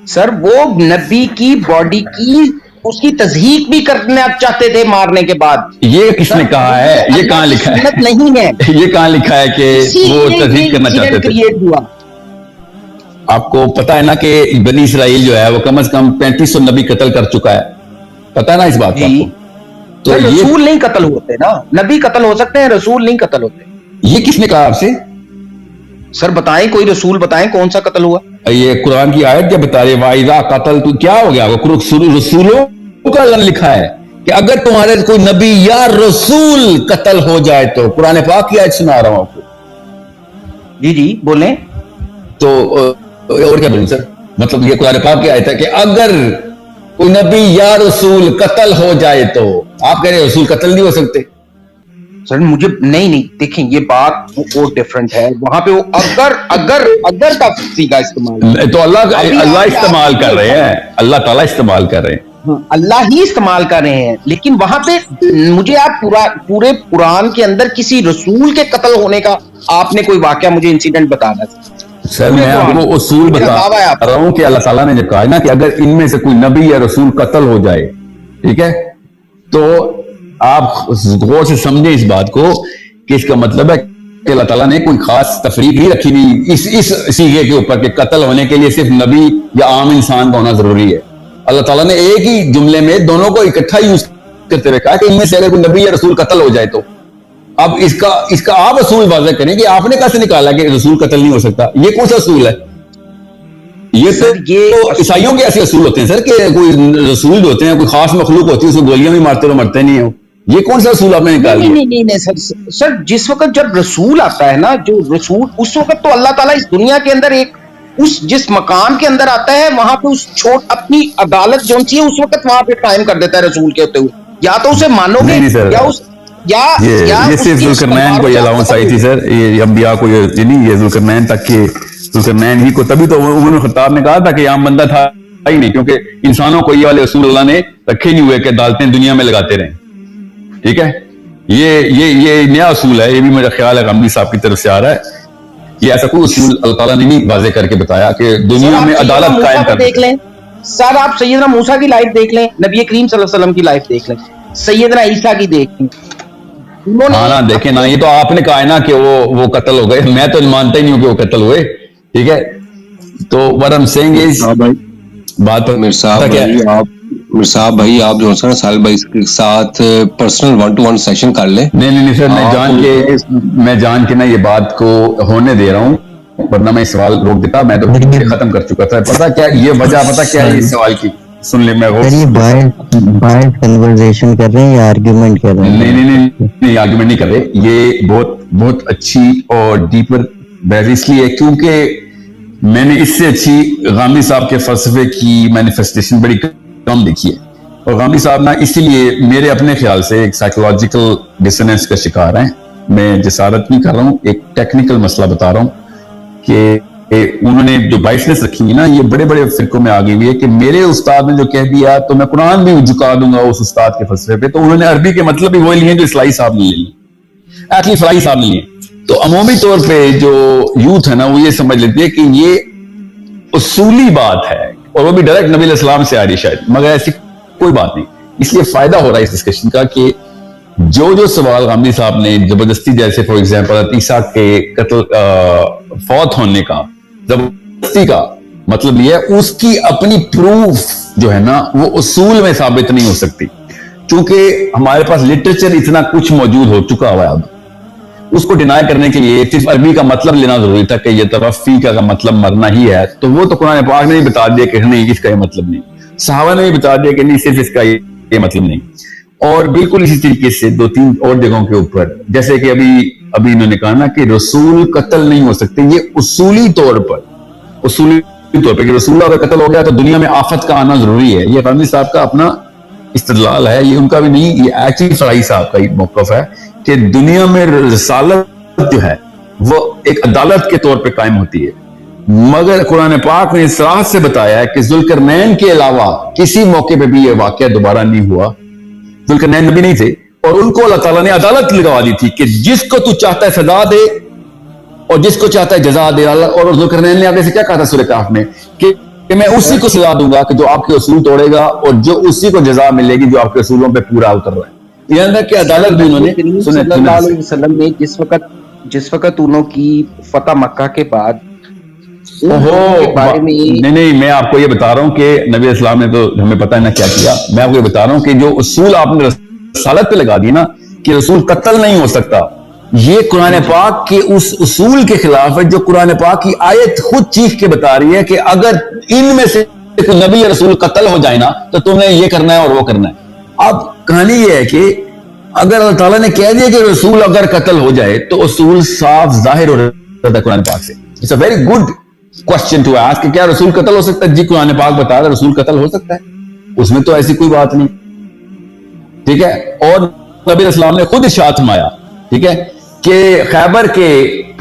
سر وہ نبی کی باڈی کی اس کی تضحیق بھی کرنا چاہتے تھے مارنے کے بعد. یہ
کس نے کہا ہے؟ یہ کہاں لکھا ہے؟
نہیں ہے,
یہ کہاں لکھا ہے کہ وہ تضحیق کرنا چاہتے تھے؟ آپ کو پتا ہے نا کہ بنی اسرائیل جو ہے وہ کم از کم 3500 نبی قتل کر چکا ہے, پتا ہے نا اس بات کا؟
تو رسول نہیں قتل ہوتے نا, نبی قتل ہو سکتے ہیں, رسول نہیں قتل ہوتے. یہ
کس نے کہا آپ سے؟
سر بتائیں, کوئی رسول بتائیں کون سا قتل ہوا.
یہ قرآن کی آیت کیا بتا رہے, وَإِذَا قَتَلْتُمْ, کیا ہو گیا؟ رسولوں کا لکھا ہے کہ اگر تمہارے کوئی نبی یا رسول قتل ہو جائے تو. قرآن پاک کی آیت سنا رہا ہوں آپ کو.
جی بولیں.
تو اور کیا بولیں سر, مطلب یہ قرآن پاک کی آیت ہے کہ اگر کوئی نبی یا رسول قتل ہو جائے تو. آپ کہہ رہے رسول قتل نہیں ہو سکتے.
سر مجھے نہیں دیکھیں, یہ بات وہ ڈیفرنٹ ہے. وہاں پہ وہ اگر کا صیغہ استعمال,
تو اللہ استعمال کر رہے ہیں, اللہ تعالیٰ استعمال کر رہے ہیں,
اللہ ہی استعمال کر رہے ہیں. لیکن وہاں پہ مجھے آپ پورے قرآن کے اندر کسی رسول کے قتل ہونے کا آپ نے کوئی واقعہ مجھے انسیڈنٹ بتانا.
سر میں آپ کو اصول بتا رہا ہوں کہ اللہ تعالیٰ نے جب کہا نا کہ اگر ان میں سے کوئی نبی یا رسول قتل ہو جائے, ٹھیک ہے, تو آپ غور سے سمجھیں اس بات کو کہ اس کا مطلب ہے کہ اللہ تعالیٰ نے کوئی خاص تفریق ہی رکھی نہیں اس سیغے کے اوپر کہ قتل ہونے کے لیے صرف نبی یا عام انسان کا ہونا ضروری ہے. اللہ تعالیٰ نے ایک ہی جملے میں دونوں کو اکٹھا یوز کرتے ہوئے کہا کہ ان میں سے اگر کوئی نبی یا رسول قتل ہو جائے تو. اب اس کا آپ اصول واضح کریں کہ آپ نے کیسے نکالا کہ رسول قتل نہیں ہو سکتا؟ یہ کون سا اصول ہے؟ یہ تو عیسائیوں کے ایسے اصول ہوتے ہیں سر کہ کوئی رسول جو ہوتے ہیں کوئی خاص مخلوق ہوتی ہے اس کو گولیاں بھی مارتے رہو مرتے نہیں ہو. یہ کون سا رسول آپ نے نکال دیا؟
نہیں سر جس وقت جب رسول آتا ہے نا, جو رسول اس وقت تو اللہ تعالیٰ اس دنیا کے اندر ایک جس مقام کے اندر آتا ہے وہاں پہ اس اپنی عدالت جو چاہیے اس وقت وہاں پہ قائم کر دیتا ہے رسول کے ہوتے ہوئے. یا تو اسے مانو گے
یہ صرف ذوالقرنین کو یہ الاؤنس آئی تھی سر, یہ انبیاء کو یہ ذوالقرنین تک کے ذوالقرنین ہی کو, تبھی تو عمر بن خطاب نے کہا تھا کہ عام بندہ تھا ہی نہیں, کیونکہ انسانوں کو یہ والے اصول اللہ نے رکھے نہیں ہوئے کہ عدالتیں دنیا میں لگاتے رہیں. ٹھیک ہے, یہ نیا اصول ہے, یہ بھی میرا خیال ہے غامدی صاحب کی طرف سے آ رہا ہے. یہ ایسا کوئی اصول اللہ تعالیٰ نے نہیں واضح کر کے بتایا کہ دنیا میں عدالت قائم کر
دیکھ لیں سر, آپ سیدنا موسیٰ کی لائف دیکھ لیں, نبی کریم صلی اللہ علیہ وسلم کی لائف دیکھ لیں, سیدنا عیسیٰ کی دیکھ لیں.
ہاں نا دیکھیں نا, یہ تو آپ نے کہا ہے نا کہ وہ قتل ہو گئے, میں تو مانتا ہی نہیں ہوں کہ وہ قتل ہوئے. ٹھیک ہے, تو what I'm saying is بات
میر صاحب بھائی آپ جو ہے سال بھائی کے ساتھ پرسنل 1-to-1 سیشن کر لیں.
نہیں سر, میں جان کے نا یہ بات کو ہونے دے رہا ہوں, ورنہ میں سوال روک دیتا, میں تو ختم کر چکا تھا. پتا کیا یہ وجہ, پتا کیا ہے اس سوال کی, سن لیں. میں
باہر کنورسیشن کر رہے ہیں یا آرگیومنٹ کر رہے ہیں؟
نہیں آرگیومنٹ نہیں کر رہے. یہ بہت اچھی اور ڈیپر بحث اس لیے کیونکہ میں نے اس سے اچھی غامدی صاحب کے فلسفے کی مینیفیسٹیشن بڑی کم دیکھی ہے. اور غامدی صاحب نا اسی لیے میرے اپنے خیال سے ایک سائیکولوجیکل ڈسننس کا شکار ہیں. میں جسارت نہیں کر رہا ہوں, ایک ٹیکنیکل مسئلہ بتا رہا ہوں کہ انہوں نے جو بائسنس رکھی ہے نا, یہ بڑے بڑے فرقوں میں آگے ہوئی ہے کہ میرے استاد نے جو کہہ دیا تو میں قرآن بھی جھکا دوں گا اس استاد کے فلسفے پہ. تو انہوں نے عربی کے مطلب بھی وہی لیے جو اسلائی صاحب نے لیے, ایکچولی فلائی صاحب نے لیے. تو عمومی طور پہ جو یوتھ ہے نا وہ یہ سمجھ لیتی ہے کہ یہ اصولی بات ہے, اور وہ بھی ڈائریکٹ نبی علیہ السلام سے آ رہی شاید, مگر ایسی کوئی بات نہیں. اس لیے فائدہ ہو رہا ہے اس ڈسکشن کا کہ جو سوال غامدی صاحب نے زبردستی, جیسے فار ایگزامپل عیسیٰ کے قتل فوت ہونے کا زبردستی کا مطلب یہ ہے, اس کی اپنی پروف جو ہے نا وہ اصول میں ثابت نہیں ہو سکتی, چونکہ ہمارے پاس لٹریچر اتنا کچھ موجود ہو چکا ہوا ہے. اب اس کو ڈینائی کرنے کے لیے صرف عربی کا مطلب لینا ضروری تھا کہ یہ توفی کا مطلب مرنا ہی ہے, تو وہ تو قرآن پاک نے بھی بتا دیا کہ نہیں اس کا یہ مطلب نہیں, صحابہ نے بھی بتا دیا کہ نہیں صرف اس کا یہ مطلب نہیں. اور بالکل اسی طریقے سے 2-3 اور جگہوں کے اوپر, جیسے کہ ابھی انہوں نے کہا نا کہ رسول قتل نہیں ہو سکتے, یہ اصولی طور پر کہ رسول اگر قتل ہو گیا تو دنیا میں آفت کا آنا ضروری ہے. یہ غامدی صاحب کا اپنا استدلال ہے, یہ ان کا بھی نہیں, یہ ایکچولی فلائی صاحب کا ایک موقف ہے کہ دنیا میں رسالت جو ہے وہ ایک عدالت کے طور پہ قائم ہوتی ہے. مگر قرآن پاک نے صراحت سے بتایا ہے کہ ذوالقرنین کے علاوہ کسی موقع پہ بھی یہ واقعہ دوبارہ نہیں ہوا. ذوالقرنین نبی نہیں تھے, اور ان کو اللہ تعالیٰ نے عدالت لگوا دی تھی کہ جس کو تو چاہتا ہے سزا دے اور جس کو چاہتا ہے جزا دے. اور ذوالقرنین نے آگے سے کیا کہا تھا سورہ کہف میں کہ میں اسی کو سزا دوں گا کہ جو آپ کے اصول توڑے گا, اور جو اسی کو جزا ملے گی جو آپ کے اصولوں پہ پورا اتر رہا ہے. یہاں کہ عدالت بھی انہوں نے
صلی اللہ علیہ وسلم نے جس وقت انہوں کی فتح مکہ کے بعد
نہیں میں آپ کو یہ بتا رہا ہوں کہ نبی اسلام نے تو ہمیں پتہ ہے نا کیا کیا. میں آپ کو یہ بتا رہا ہوں کہ جو اصول آپ نے رسالت پہ لگا دی نا کہ رسول قتل نہیں ہو سکتا, یہ قرآن پاک کے اس اصول کے خلاف ہے جو قرآن پاک کی آیت خود چیخ کے بتا رہی ہے کہ اگر ان میں سے نبی رسول قتل ہو جائے نا تو تم نے یہ کرنا ہے اور وہ کرنا ہے. اب کہانی یہ ہے کہ اگر اللہ تعالیٰ نے کہہ دیا کہ رسول اگر قتل ہو جائے تو اصول صاف ظاہر ہو رہا ہے قرآن پاک سے. It's a very good question to ask کہ کیا رسول قتل ہو سکتا ہے؟ جی قرآن پاک بتا رہا ہے رسول قتل ہو سکتا ہے, اس میں تو ایسی کوئی بات نہیں. ٹھیک ہے, اور نبی اسلام نے خود ارشاد فرمایا ٹھیک ہے کہ خیبر کے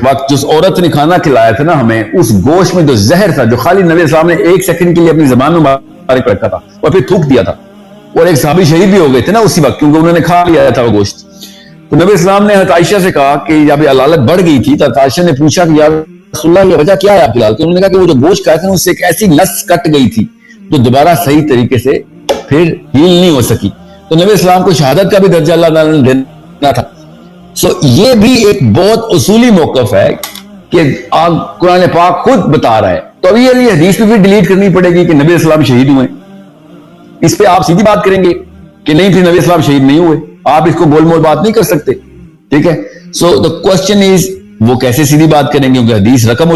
وقت جس عورت نے کھانا کھلایا تھا نا ہمیں, اس گوشت میں جو زہر تھا جو خالی نبی اسلام نے 1 سیکنڈ کے لیے اپنی زبان میں مبارک رکھا تھا اور پھر تھوک دیا تھا, اور ایک صحابی شہید بھی ہو گئے تھے نا اسی وقت کیونکہ انہوں نے کھا لیا تھا وہ گوشت. تو نبی اسلام نے حضرت عائشہ سے کہا کہ جب علالت بڑھ گئی تھی تو حضرت عائشہ نے پوچھا کہ یا رسول اللہ یہ وجہ کیا ہے آپ فی الحال؟ کہ انہوں نے کہا کہ وہ جو گوشت کھایا تھا اس سے ایک ایسی نس کٹ گئی تھی جو دوبارہ صحیح طریقے سے پھر ہیل نہیں ہو سکی. تو نبی اسلام کو شہادت کا بھی درجہ اللہ تعالیٰ نے دینا تھا. سو یہ بھی ایک بہت اصولی موقف ہے کہ آپ قرآن پاک خود بتا رہا ہے. تو ابھی یہ حدیث بھی ڈیلیٹ کرنی پڑے گی کہ نبی اسلام شہید ہوئے, اس پہ آپ سیدھی بات کریں گے کہ نہیں پھر نبی اسلام شہید نہیں ہوئے, آپ اس کو گول مول بات نہیں کر سکتے. ٹھیک ہے, سو دا کوشچن از وہ کیسے سیدھی بات کریں گے کیونکہ حدیث رقم ہو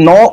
9